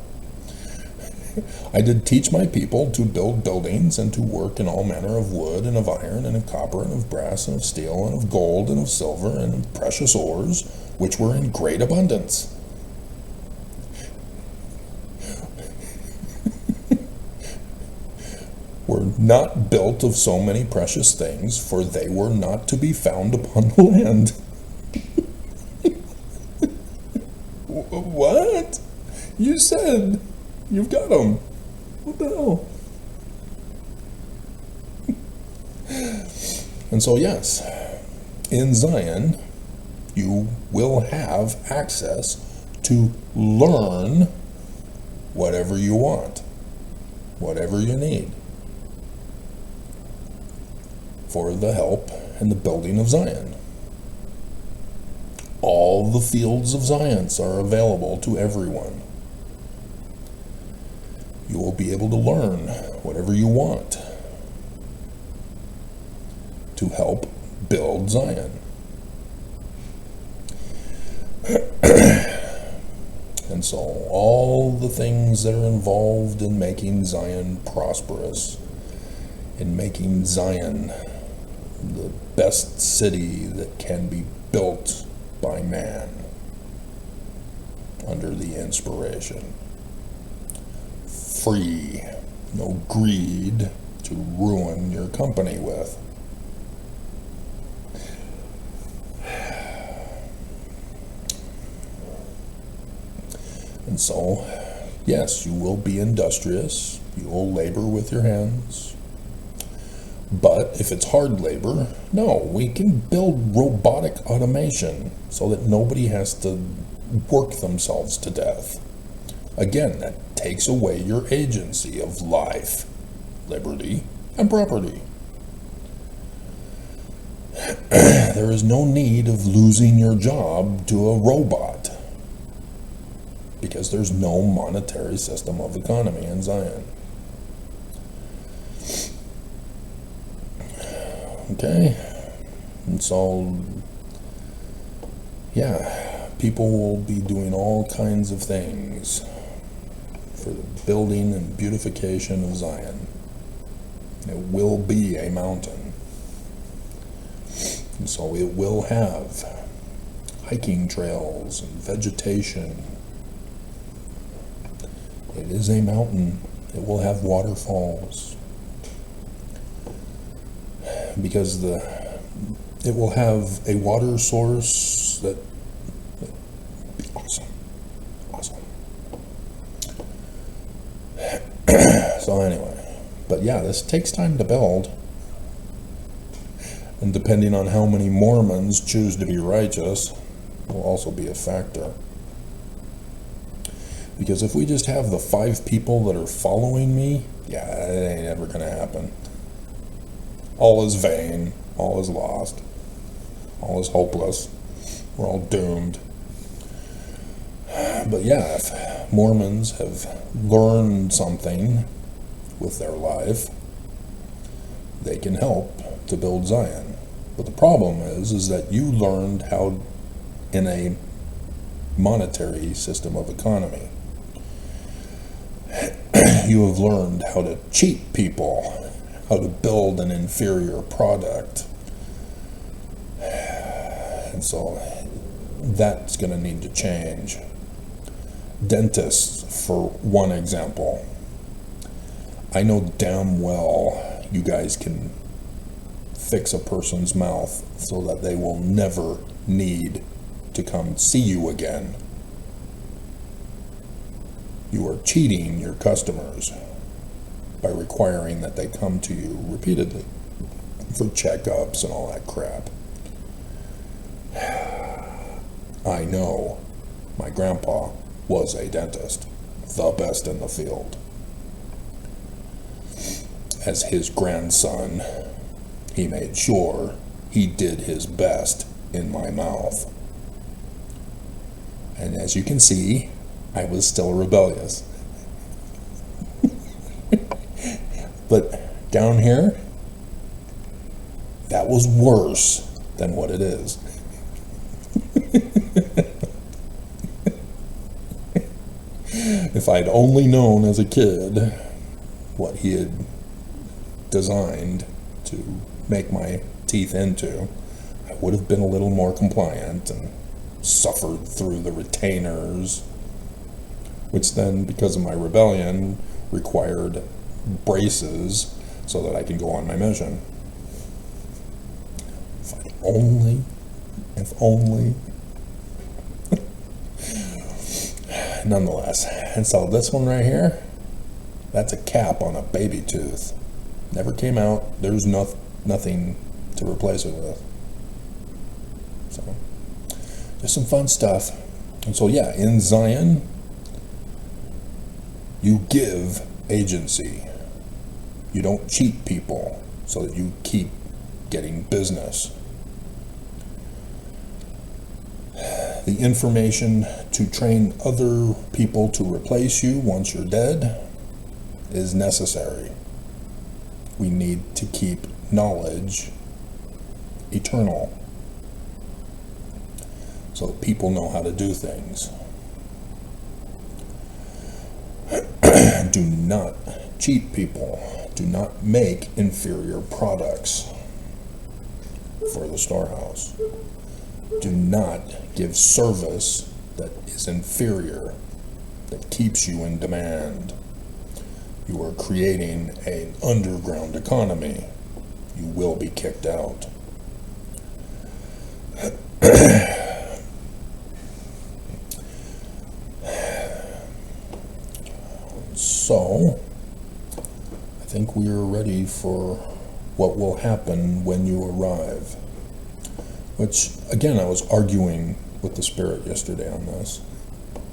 Speaker 1: I did teach my people to build buildings and to work in all manner of wood and of iron and of copper and of brass and of steel and of gold and of silver and of precious ores, which were in great abundance. Were not built of so many precious things, for they were not to be found upon the land. What? You said you've got them. What the hell? And so, yes, in Zion, you will have access to learn whatever you want, whatever you need, for the help and the building of Zion. All the fields of Zion are available to everyone. You will be able to learn whatever you want to help build Zion. And so all the things that are involved in making Zion prosperous, in making Zion the best city that can be built by man under the inspiration. Free, no greed to ruin your company with. And so, yes, you will be industrious, you will labor with your hands. But if it's hard labor, no, we can build robotic automation so that nobody has to work themselves to death. Again, that takes away your agency of life, liberty, and property. There is no need of losing your job to a robot, because there's no monetary system of economy in Zion. Okay? And so, yeah, people will be doing all kinds of things for the building and beautification of Zion. It will be a mountain. And so it will have hiking trails and vegetation. It is a mountain. It will have waterfalls. Because it will have a water source that will be awesome. Awesome. So anyway, but yeah, this takes time to build. And depending on how many Mormons choose to be righteous will also be a factor. Because if we just have the 5 people that are following me, yeah, it ain't ever going to happen. All is vain, all is lost, all is hopeless, we're all doomed. But yeah, if Mormons have learned something with their life, they can help to build Zion. But the problem is that you learned how, in a monetary system of economy, you have learned how to cheat people, how to build an inferior product. And so that's going to need to change. Dentists, for one example. I know damn well you guys can fix a person's mouth so that they will never need to come see you again. You are cheating your customers by requiring that they come to you repeatedly for checkups and all that crap. I know my grandpa was a dentist, the best in the field. As his grandson, he made sure he did his best in my mouth. And as you can see, I was still rebellious. But down here, that was worse than what it is. If I'd only known as a kid what he had designed to make my teeth into, I would have been a little more compliant and suffered through the retainers, which then, because of my rebellion, required braces so that I can go on my mission. If only. Nonetheless, and so this one right here, that's a cap on a baby tooth. Never came out. There's nothing to replace it with. So, just some fun stuff. And so yeah, in Zion, you give agency. You don't cheat people so that you keep getting business. The information to train other people to replace you once you're dead is necessary. We need to keep knowledge eternal so that people know how to do things. Do not cheat people. Do not make inferior products for the storehouse. Do not give service that is inferior, that keeps you in demand. You are creating an underground economy. You will be kicked out. So, I think we are ready for what will happen when you arrive. Which, again, I was arguing with the Spirit yesterday on this.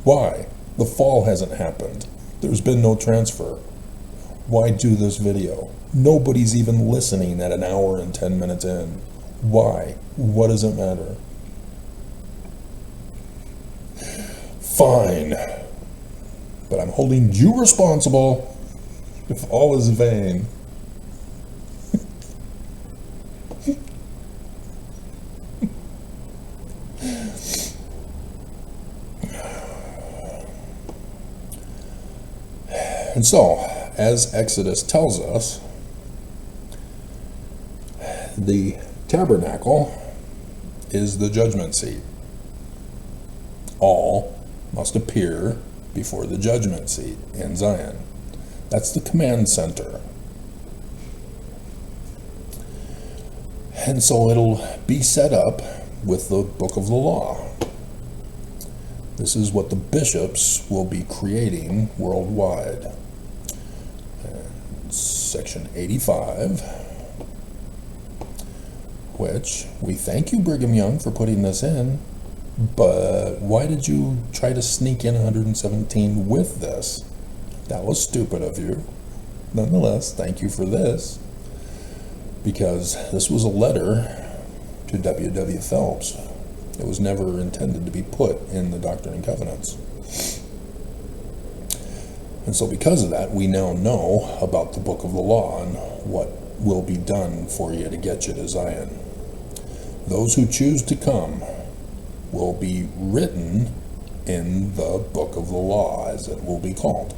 Speaker 1: Why? The fall hasn't happened. There's been no transfer. Why do this video? Nobody's even listening at 1 hour and 10 minutes in. Why? What does it matter? Fine. But I'm holding you responsible if all is vain. And so, as Exodus tells us, the tabernacle is the judgment seat. All must appear before the judgment seat in Zion. That's the command center. And so it'll be set up with the book of the law. This is what the bishops will be creating worldwide. Section 85, which we thank you, Brigham Young, for putting this in, but why did you try to sneak in 117 with this? That was stupid of you. Nonetheless, thank you for this, because this was a letter to W. W. Phelps. It was never intended to be put in the Doctrine and Covenants. And so because of that, we now know about the book of the law and what will be done for you to get you to Zion. Those who choose to come will be written in the book of the law, as it will be called.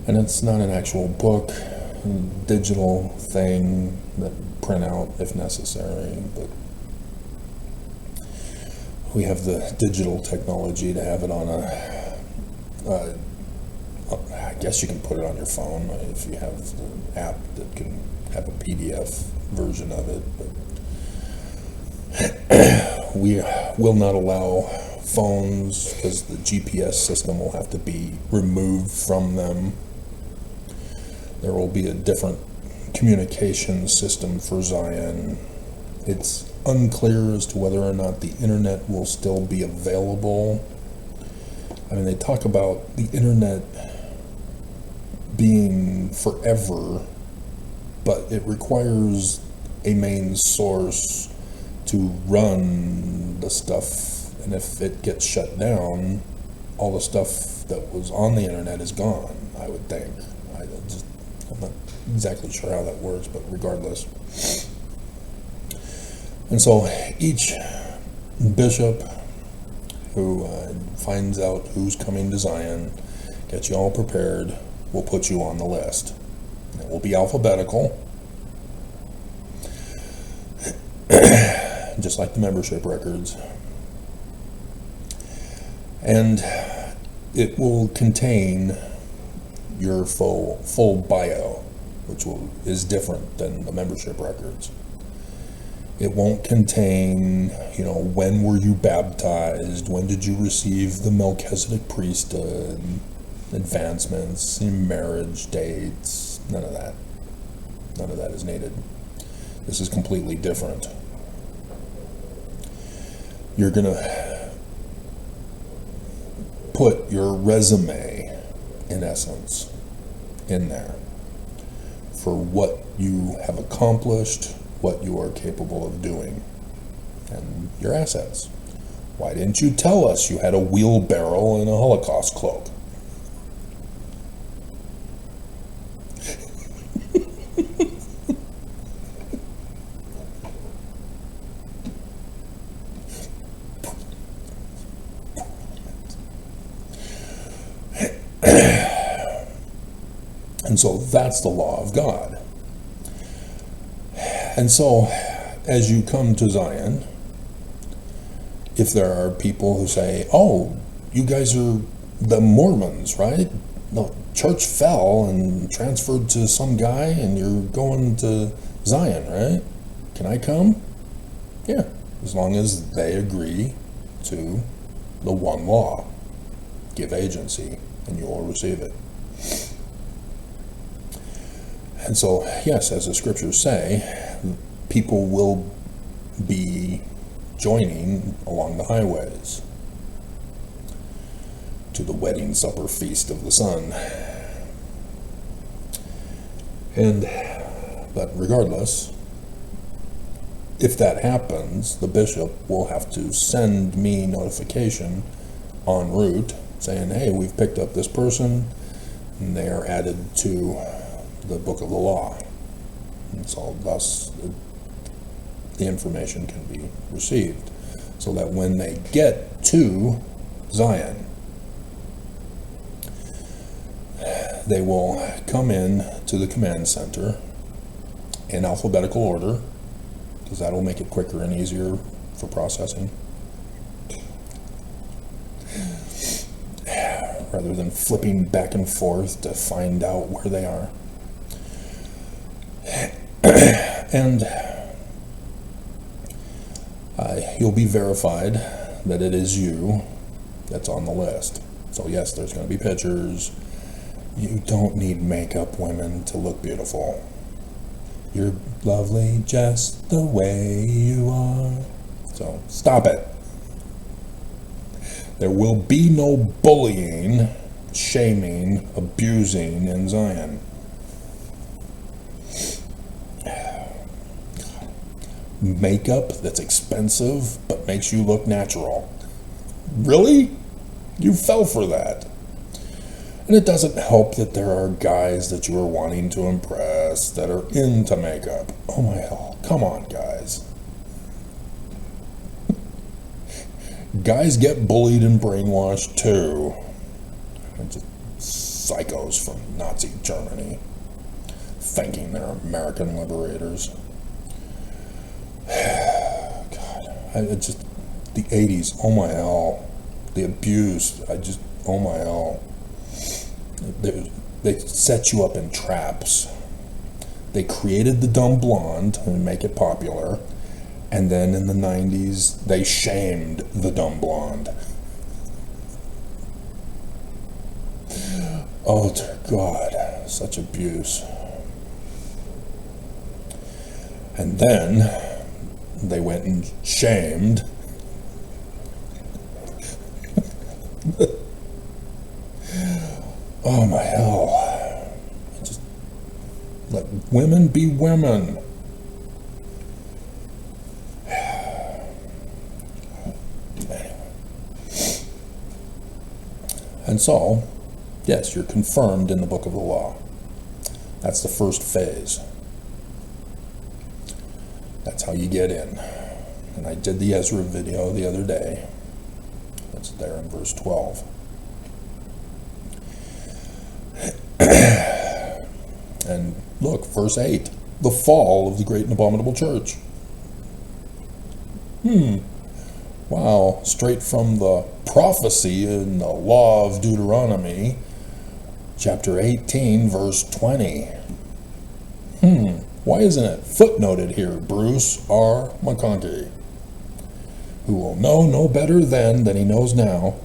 Speaker 1: And it's not an actual book, digital thing that print out if necessary, but we have the digital technology to have it on I guess you can put it on your phone if you have the app that can have a PDF version of it, but we will not allow phones because the GPS system will have to be removed from them. There will be a different communication system for Zion. It's unclear as to whether or not the internet will still be available. I mean, they talk about the internet being forever, but it requires a main source to run the stuff, and if it gets shut down, all the stuff that was on the internet is gone, I would think. I'm not exactly sure how that works, but regardless. And so each bishop who finds out who's coming to Zion, gets you all prepared, will put you on the list. It will be alphabetical, just like the membership records. And it will contain your full bio, which is different than the membership records. It won't contain, when were you baptized, when did you receive the Melchizedek priesthood, advancements, marriage dates, none of that. None of that is needed. This is completely different. You're going to put your resume, in essence, in there for what you have accomplished, what you are capable of doing, and your assets. Why didn't you tell us you had a wheelbarrow and a Holocaust cloak? And so that's the law of God. And so, as you come to Zion, if there are people who say, oh, you guys are the Mormons, right? The church fell and transferred to some guy and you're going to Zion, right? Can I come? Yeah, as long as they agree to the one law. Give agency and you will receive it. And so, yes, as the scriptures say, people will be joining along the highways to the wedding supper feast of the Son. But regardless, if that happens, the bishop will have to send me notification en route saying, hey, we've picked up this person, and they are added to the book of the law. And so thus the information can be received, so that when they get to Zion, they will come in to the command center in alphabetical order, because that'll make it quicker and easier for processing, rather than flipping back and forth to find out where they are. And you'll be verified that it is you that's on the list. So yes, there's going to be pictures. You don't need makeup, women, to look beautiful. You're lovely just the way you are. So stop it. There will be no bullying, shaming, abusing in Zion. Makeup that's expensive but makes you look natural. Really? You fell for that. And it doesn't help that there are guys that you are wanting to impress that are into makeup. Oh my hell, come on, guys. Guys get bullied and brainwashed too. They're just psychos from Nazi Germany, thanking their American liberators. God, the 80s, oh my hell. The abuse, oh my hell. They set you up in traps. They created the dumb blonde and make it popular, and then in the 90s they shamed the dumb blonde. Oh dear God, such abuse. And then they went and shamed oh my hell. Just let women be women. Anyway. And so, yes, you're confirmed in the book of the law. That's the first phase. That's how you get in. And I did the Ezra video the other day. That's there in verse 12. And look, verse 8, the fall of the great and abominable church. Wow, straight from the prophecy in the law of Deuteronomy, chapter 18, verse 20. Why isn't it footnoted here, Bruce R. McConkie, who will know no better then than he knows now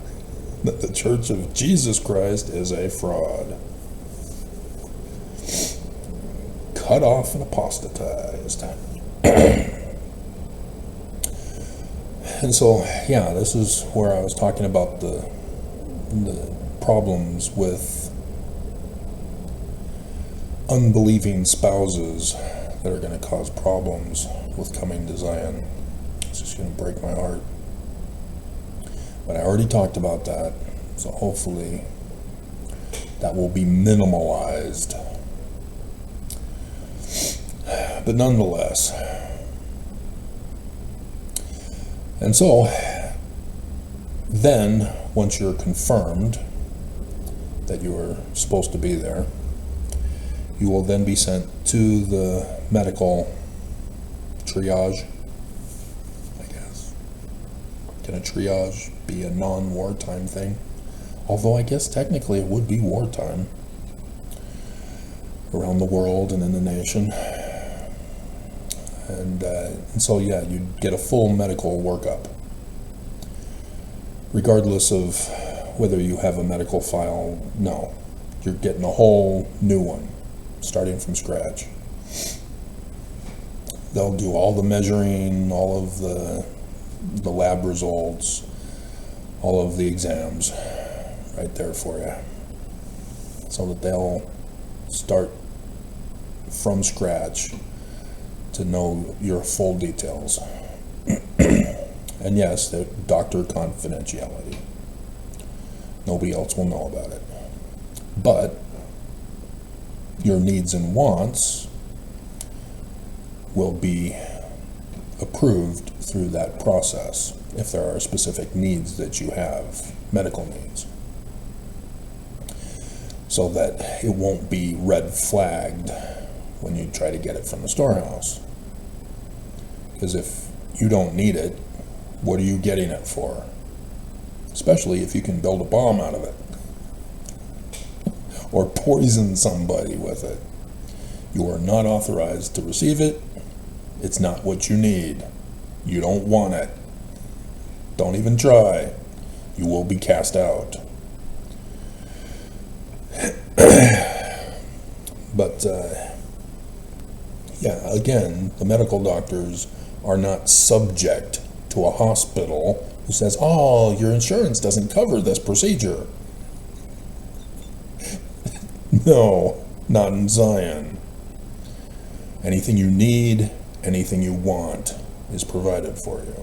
Speaker 1: that the Church of Jesus Christ is a fraud. Cut off and apostatized. And so, yeah, this is where I was talking about the problems with unbelieving spouses that are going to cause problems with coming to Zion. It's just going to break my heart. But I already talked about that, so hopefully that will be minimalized. But nonetheless. And so, then, once you're confirmed that you are supposed to be there, you will then be sent to the medical triage, I guess. Can a triage be a non-wartime thing? Although I guess technically it would be wartime around the world and in the nation. And so, yeah, you'd get a full medical workup, regardless of whether you have a medical file. No, you're getting a whole new one, starting from scratch. They'll do all the measuring, all of the lab results, all of the exams right there for you, so that they'll start from scratch to know your full details. And yes, the doctor confidentiality. Nobody else will know about it. But your needs and wants will be approved through that process if there are specific needs that you have, medical needs, so that it won't be red flagged when you try to get it from the storehouse. Because if you don't need it, what are you getting it for? Especially if you can build a bomb out of it or poison somebody with it. You are not authorized to receive it. It's not what you need. You don't want it. Don't even try. You will be cast out. But yeah, again, the medical doctors are not subject to a hospital who says, oh, your insurance doesn't cover this procedure. No, not in Zion. Anything you need, anything you want is provided for you.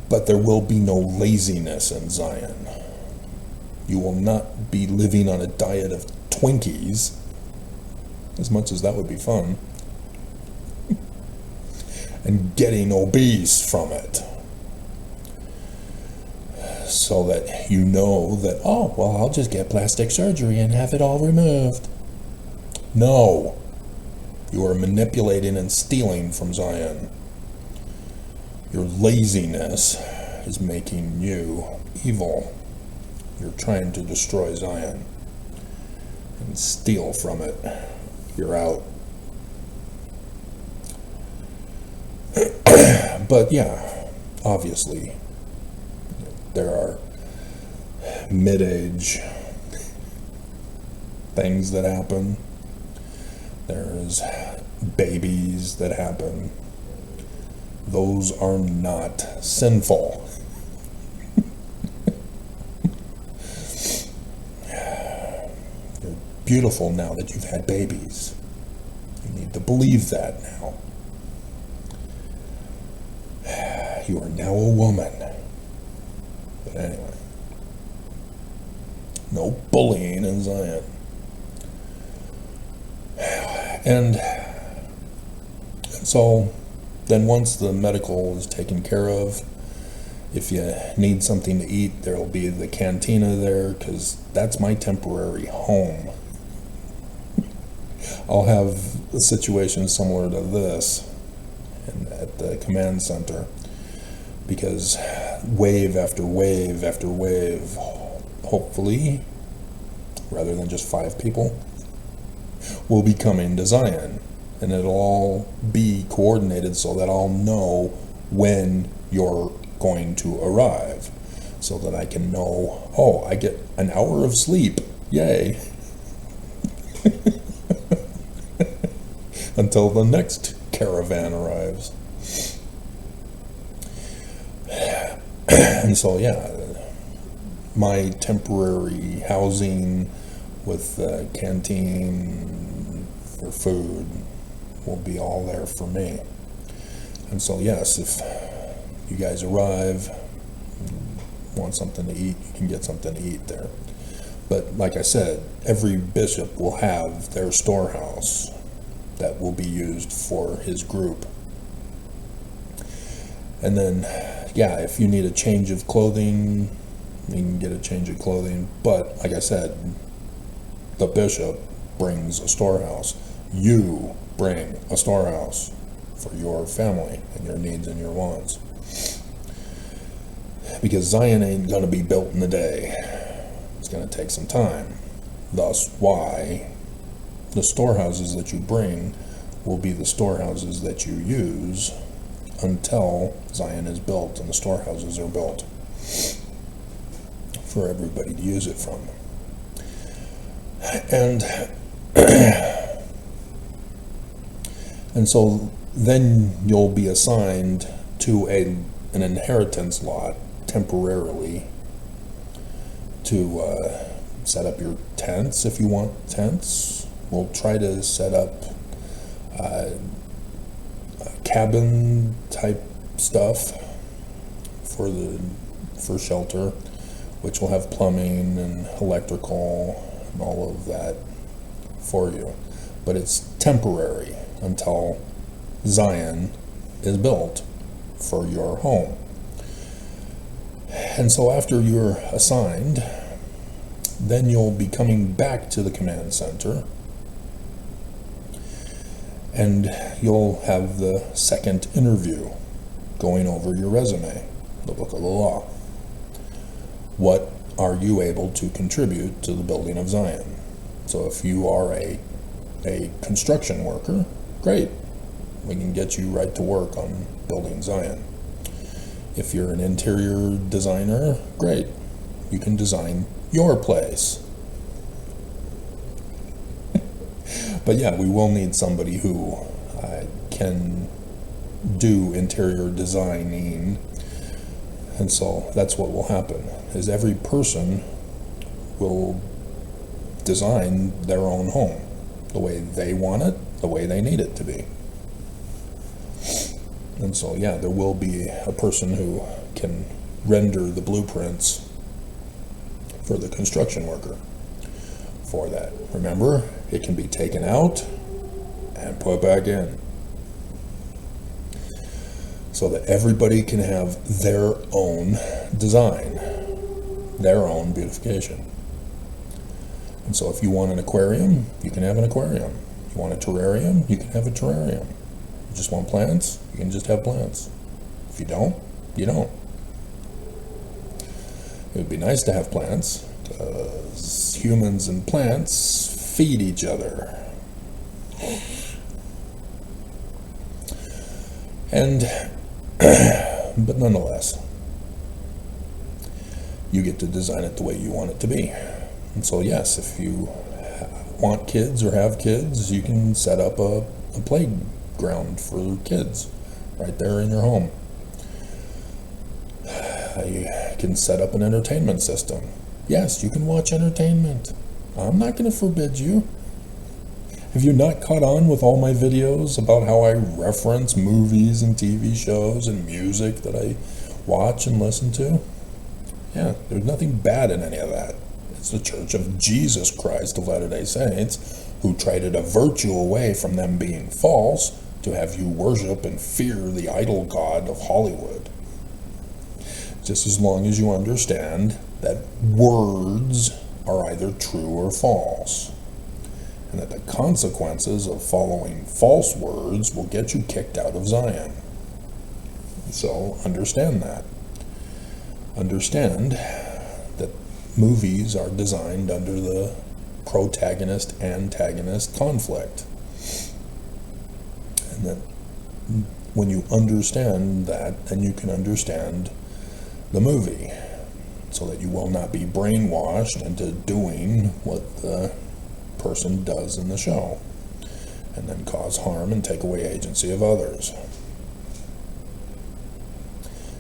Speaker 1: But there will be no laziness in Zion. You will not be living on a diet of Twinkies, as much as that would be fun, and getting obese from it. So that you know that, oh, well, I'll just get plastic surgery and have it all removed. No. You are manipulating and stealing from Zion. Your laziness is making you evil. You're trying to destroy Zion and steal from it. You're out. But yeah, obviously, there are mid-age things that happen. There's babies that happen. Those are not sinful. You're beautiful now that you've had babies. You need to believe that now. You are now a woman. But anyway, no bullying in Zion. And so then once the medical is taken care of, if you need something to eat, there'll be the cantina there, because that's my temporary home. I'll have a situation similar to this at the command center, because wave after wave after wave, hopefully, rather than just 5 people, will be coming to Zion, and it'll all be coordinated so that I'll know when you're going to arrive, so that I can know, oh, I get an hour of sleep, yay, until the next caravan arrives. And so yeah, my temporary housing with the canteen for food will be all there for me. And so yes, if you guys arrive, want something to eat, you can get something to eat there. But like I said, every bishop will have their storehouse that will be used for his group. And then yeah, if you need a change of clothing, you can get a change of clothing. But like I said, the bishop brings a storehouse. You bring a storehouse for your family and your needs and your wants. Because Zion ain't going to be built in a day. It's going to take some time. Thus why the storehouses that you bring will be the storehouses that you use until Zion is built and the storehouses are built for everybody to use it from. And so then you'll be assigned to an inheritance lot temporarily to set up your tents if you want tents. We'll try to set up cabin type stuff for shelter, which will have plumbing and electrical and all of that for you. But it's temporary until Zion is built for your home. And so after you're assigned, then you'll be coming back to the command center, and you'll have the second interview going over your resume, the book of the law. What are you able to contribute to the building of Zion? So if you are a construction worker, great. We can get you right to work on building Zion. If you're an interior designer, great. You can design your place. But yeah, we will need somebody who can do interior designing. And so that's what will happen, is every person will design their own home the way they want it, the way they need it to be. And so yeah, there will be a person who can render the blueprints for the construction worker for that. Remember, it can be taken out and put back in, so that everybody can have their own design, their own beautification. And so if you want an aquarium, you can have an aquarium. If you want a terrarium, you can have a terrarium. You just want plants, you can just have plants. If you don't, you don't. It would be nice to have plants, because humans and plants feed each other. And, but nonetheless, you get to design it the way you want it to be. And so yes, if you want kids or have kids, you can set up a playground for kids right there in your home. You can set up an entertainment system. Yes, you can watch entertainment. I'm not going to forbid you. Have you not caught on with all my videos about how I reference movies and TV shows and music that I watch and listen to? Yeah, there's nothing bad in any of that. It's the Church of Jesus Christ of Latter-day Saints who try to divert you away from them being false to have you worship and fear the idol god of Hollywood. Just as long as you understand that words are either true or false, and that the consequences of following false words will get you kicked out of Zion. So understand that. Understand that movies are designed under the protagonist-antagonist conflict. And that when you understand that, then you can understand the movie, so that you will not be brainwashed into doing what the person does in the show, and then cause harm and take away agency of others.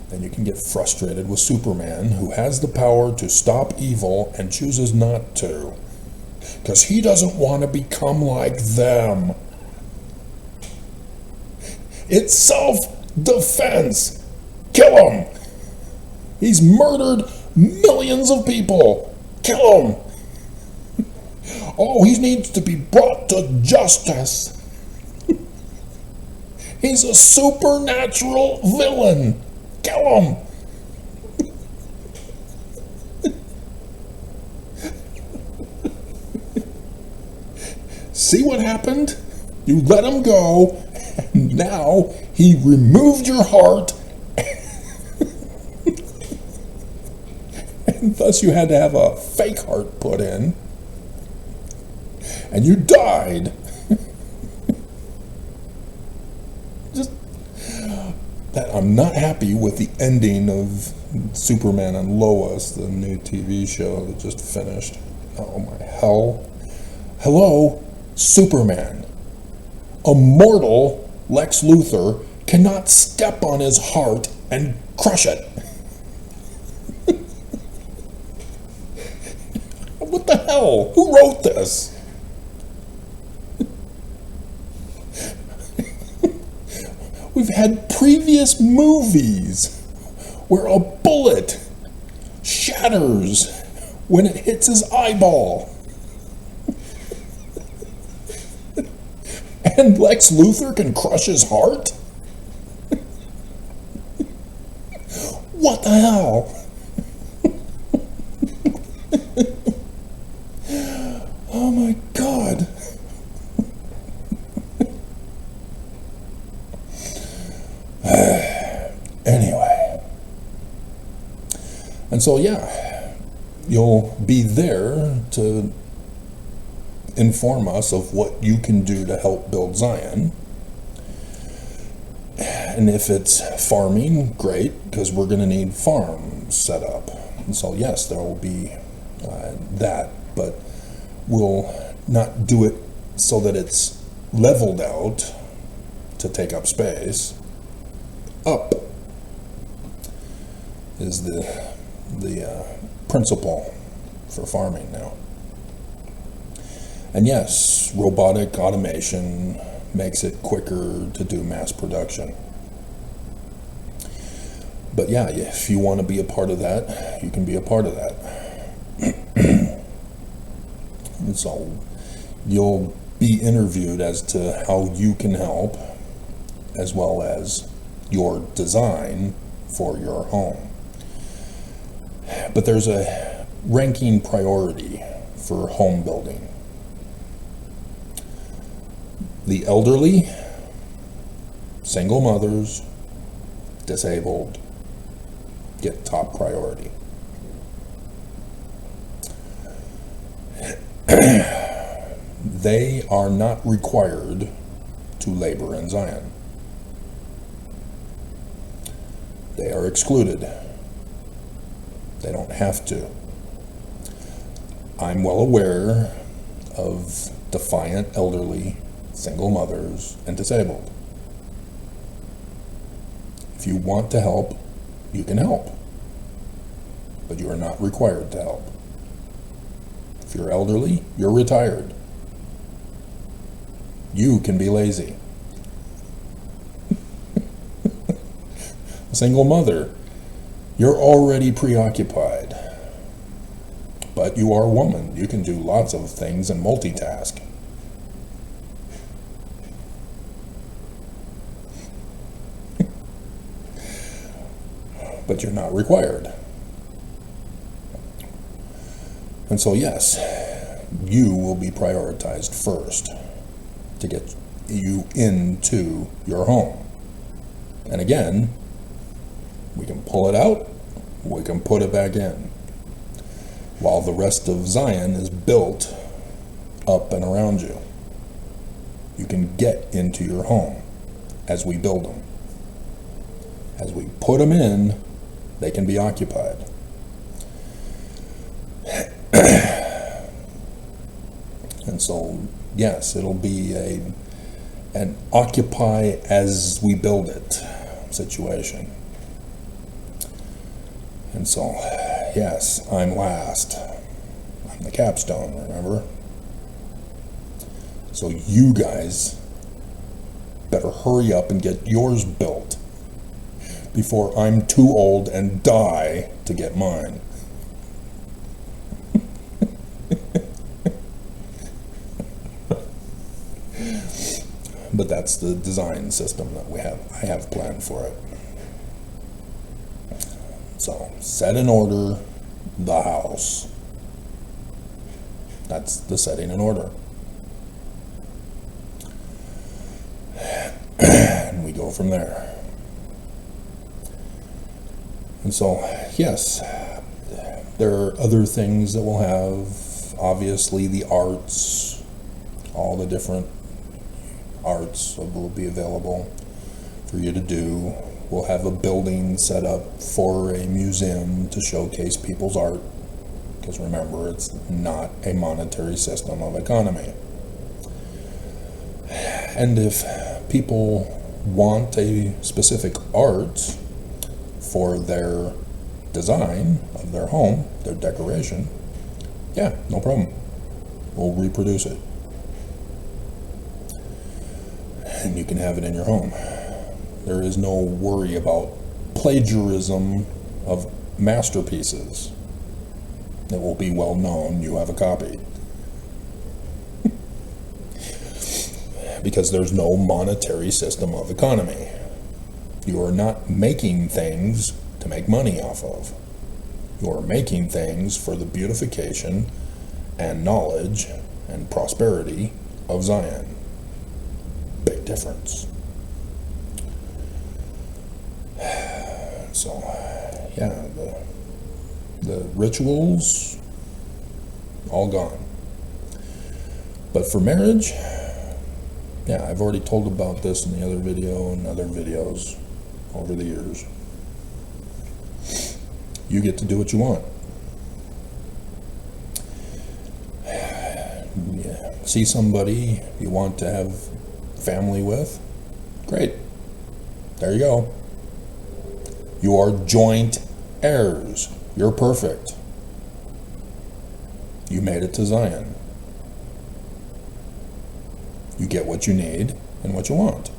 Speaker 1: Then you can get frustrated with Superman, who has the power to stop evil and chooses not to, because he doesn't want to become like them. It's self-defense. Kill him. He's murdered millions of people. Kill him. Oh, he needs to be brought to justice. He's a supernatural villain. Kill him. See what happened? You let him go, and now he removed your heart, and thus you had to have a fake heart put in, and you died. Just that I'm not happy with the ending of Superman and Lois, the new TV show that just finished. Oh my hell. Hello, Superman. A mortal Lex Luthor cannot step on his heart and crush it. What the hell? Who wrote this? had previous movies where a bullet shatters when it hits his eyeball. And Lex Luthor can crush his heart? What the hell? Oh my God. Anyway. And so, yeah, you'll be there to inform us of what you can do to help build Zion. And if it's farming, great, because we're going to need farms set up. And so, yes, there will be that, but we'll not do it so that it's leveled out to take up space. Up is the principle for farming now. And yes, robotic automation makes it quicker to do mass production. But yeah, if you want to be a part of that, you can be a part of that. And so you'll be interviewed as to how you can help, as well as your design for your home. But there's a ranking priority for home building. The elderly, single mothers, disabled get top priority. They are not required to labor in Zion. They are excluded. They don't have to. I'm well aware of defiant elderly, single mothers, and disabled. If you want to help, you can help. But you are not required to help. If you're elderly, you're retired. You can be lazy. A single mother, you're already preoccupied. But you are a woman. You can do lots of things and multitask. But you're not required. And so, yes, you will be prioritized first to get you into your home. And again, we can pull it out, we can put it back in, while the rest of Zion is built up and around you. You can get into your home as we build them. As we put them in, they can be occupied. And so, yes, it'll be an occupy as we build it situation. And so, yes, I'm last. I'm the capstone, remember? So you guys better hurry up and get yours built before I'm too old and die to get mine. But that's the design system that I have planned for it. So, set in order the house. That's the setting in order. And we go from there. And so, yes, there are other things that we'll have. Obviously, the arts, all the different arts will be available for you to do. We'll have a building set up for a museum to showcase people's art, because remember, it's not a monetary system of economy. And if people want a specific art for their design of their home, their decoration, yeah, no problem. We'll reproduce it. And you can have it in your home. There is no worry about plagiarism of masterpieces. It will be well known you have a copy. Because there's no monetary system of economy. You are not making things to make money off of. You are making things for the beautification and knowledge and prosperity of Zion. Big difference. So, yeah, the rituals, all gone. But for marriage, yeah, I've already told about this in the other video and other videos over the years. You get to do what you want. Yeah. See somebody you want to have family with? Great. There you go. You are joint heirs. You're perfect. You made it to Zion. You get what you need and what you want.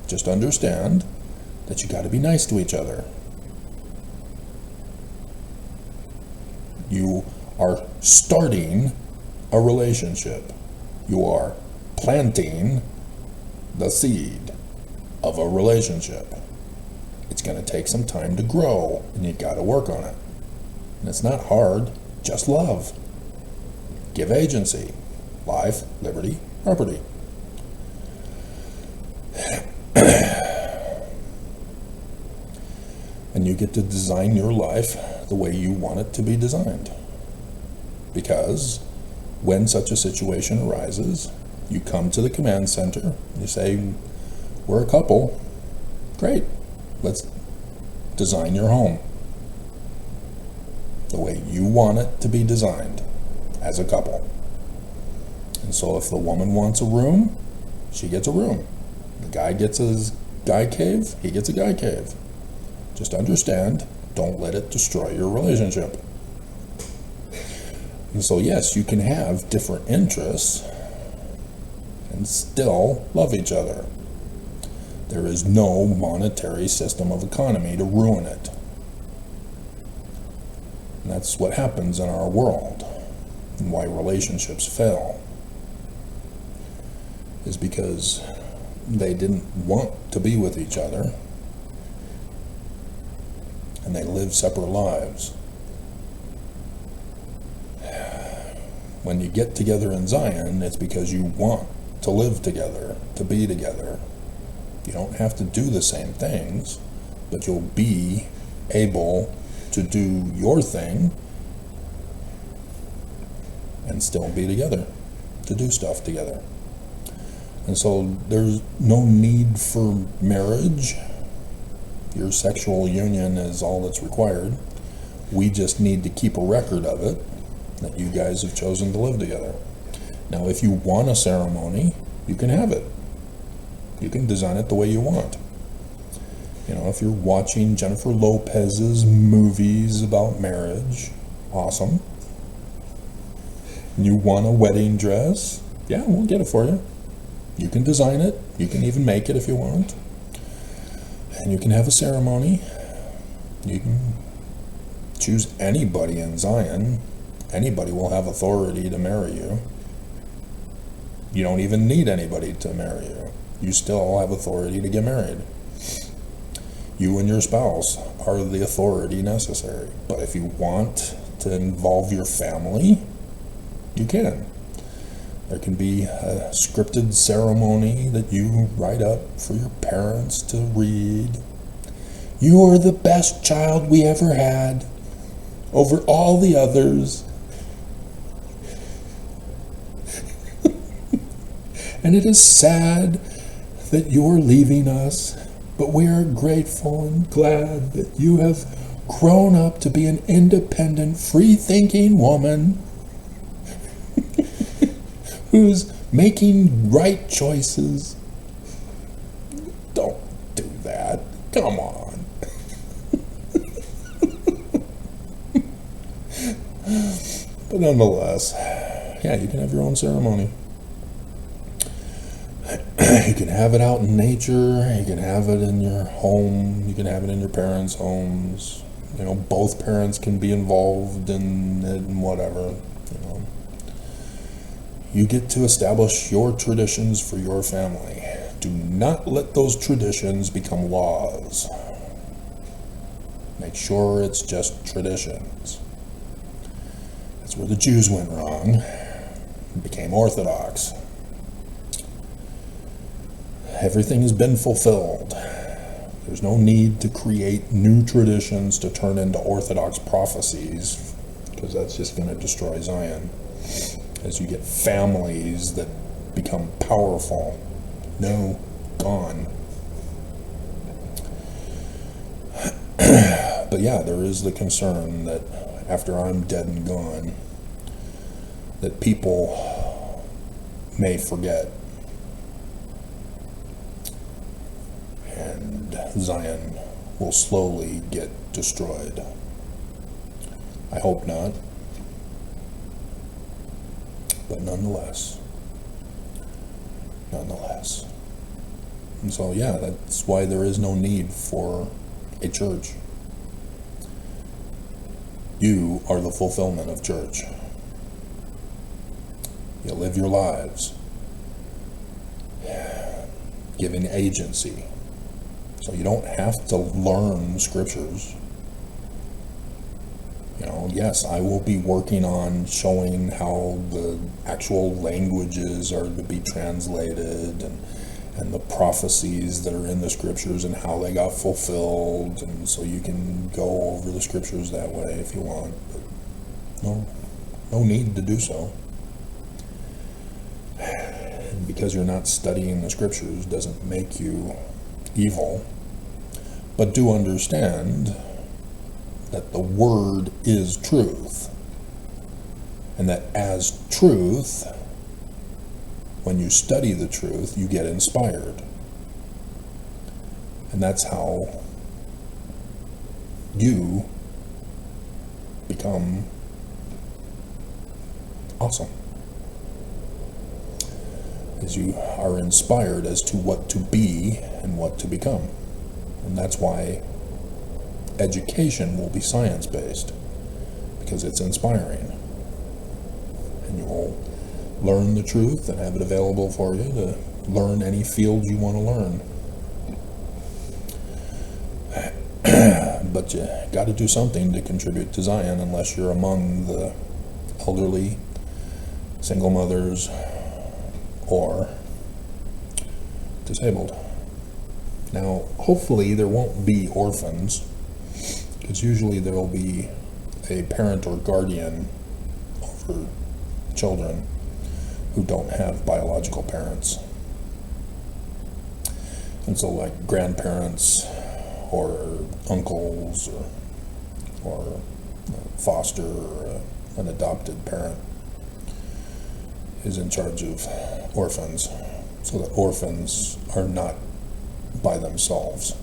Speaker 1: Just understand that you got to be nice to each other. You are starting a relationship. You are planting the seed of a relationship. It's going to take some time to grow, and you got to work on it. And it's not hard, just love. Give agency. Life, liberty, property. And you get to design your life the way you want it to be designed. Because when such a situation arises, you come to the command center, you say, we're a couple, great, let's design your home the way you want it to be designed as a couple. And so if the woman wants a room, she gets a room. The guy gets his guy cave, he gets a guy cave. Just understand, don't let it destroy your relationship. And so yes, you can have different interests and still love each other. There is no monetary system of economy to ruin it. And that's what happens in our world, and why relationships fail, is because they didn't want to be with each other, and they live separate lives. When you get together in Zion, it's because you want to live together, to be together. You don't have to do the same things, but you'll be able to do your thing and still be together, to do stuff together. And so there's no need for marriage. Your sexual union is all that's required. We just need to keep a record of it, that you guys have chosen to live together. Now, if you want a ceremony, you can have it. You can design it the way you want. You know, if you're watching Jennifer Lopez's movies about marriage, awesome. You want a wedding dress, yeah, we'll get it for you. You can design it. You can even make it if you want. And you can have a ceremony. You can choose anybody in Zion. Anybody will have authority to marry you. You don't even need anybody to marry you. You still have authority to get married. You and your spouse are the authority necessary. But if you want to involve your family, you can. There can be a scripted ceremony that you write up for your parents to read. You are the best child we ever had over all the others. And it is sad that you're leaving us, but we are grateful and glad that you have grown up to be an independent, free-thinking woman who's making right choices. Don't do that. Come on. But nonetheless, yeah, you can have your own ceremony. You can have it out in nature, you can have it in your home, you can have it in your parents' homes. Both parents can be involved in it and whatever. You get to establish your traditions for your family. Do not let those traditions become laws. Make sure it's just traditions. That's where the Jews went wrong and became Orthodox. Everything has been fulfilled. There's no need to create new traditions to turn into Orthodox prophecies, because that's just going to destroy Zion. As you get families that become powerful. No, gone. But yeah, there is the concern that after I'm dead and gone, that people may forget. And Zion will slowly get destroyed. I hope not. But nonetheless. And so, yeah, that's why there is no need for a church. You are the fulfillment of church. You live your lives, giving agency. So you don't have to learn scriptures. Yes, I will be working on showing how the actual languages are to be translated and the prophecies that are in the scriptures and how they got fulfilled, and so you can go over the scriptures that way if you want, but no need to do so. And because you're not studying the scriptures doesn't make you evil, but do understand that the word is truth, and that as truth, when you study the truth, you get inspired. And that's how you become awesome. As you are inspired as to what to be and what to become. And that's why education will be science-based, because it's inspiring. And you will learn the truth and have it available for you to learn any field you want to learn. But you got to do something to contribute to Zion, unless you're among the elderly, single mothers, or disabled. Now, hopefully there won't be orphans, because usually there will be a parent or guardian over children who don't have biological parents. And so like grandparents or uncles or foster or an adopted parent is in charge of orphans, so that orphans are not by themselves.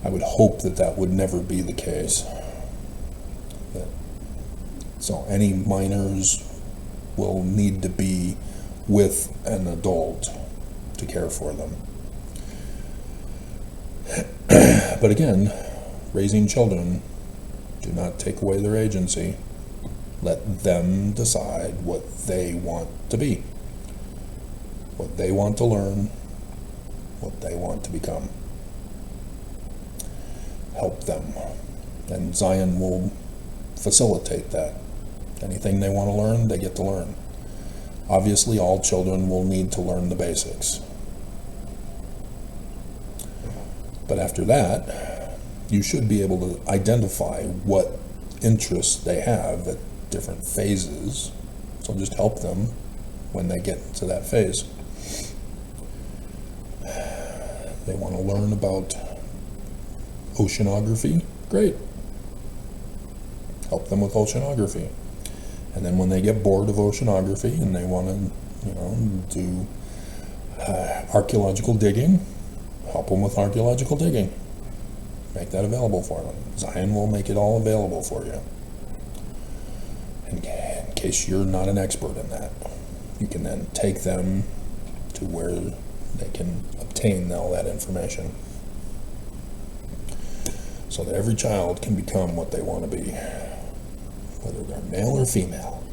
Speaker 1: I would hope that that would never be the case. So any minors will need to be with an adult to care for them. But again, raising children, do not take away their agency. Let them decide what they want to be, what they want to learn, what they want to become. Help them, and Zion will facilitate that. Anything they want to learn, they get to learn. Obviously, all children will need to learn the basics. But after that, you should be able to identify what interests they have at different phases. So just help them when they get to that phase. They want to learn about oceanography, great. Help them with oceanography. And then when they get bored of oceanography and they want to, do archaeological digging, help them with archaeological digging. Make that available for them. Zion will make it all available for you. In case you're not an expert in that, you can then take them to to where they can obtain all that information, so that every child can become what they want to be, whether they're male or female.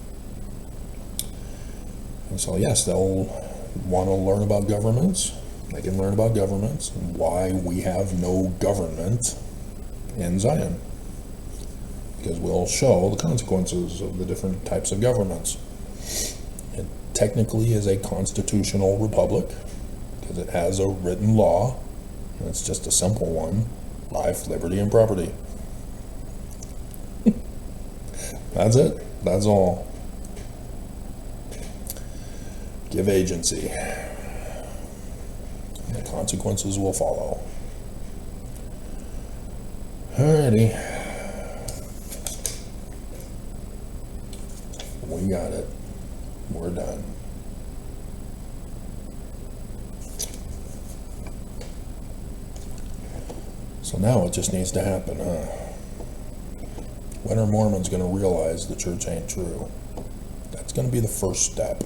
Speaker 1: And so yes, they'll want to learn about governments. They can learn about governments and why we have no government in Zion, because we'll show the consequences of the different types of governments. It technically is a constitutional republic because it has a written law, and it's just a simple one: life, liberty, and property. That's it. That's all. Give agency. The consequences will follow. Alrighty. We got it. We're done. So now it just needs to happen, huh? When are Mormons going to realize the church ain't true? That's going to be the first step.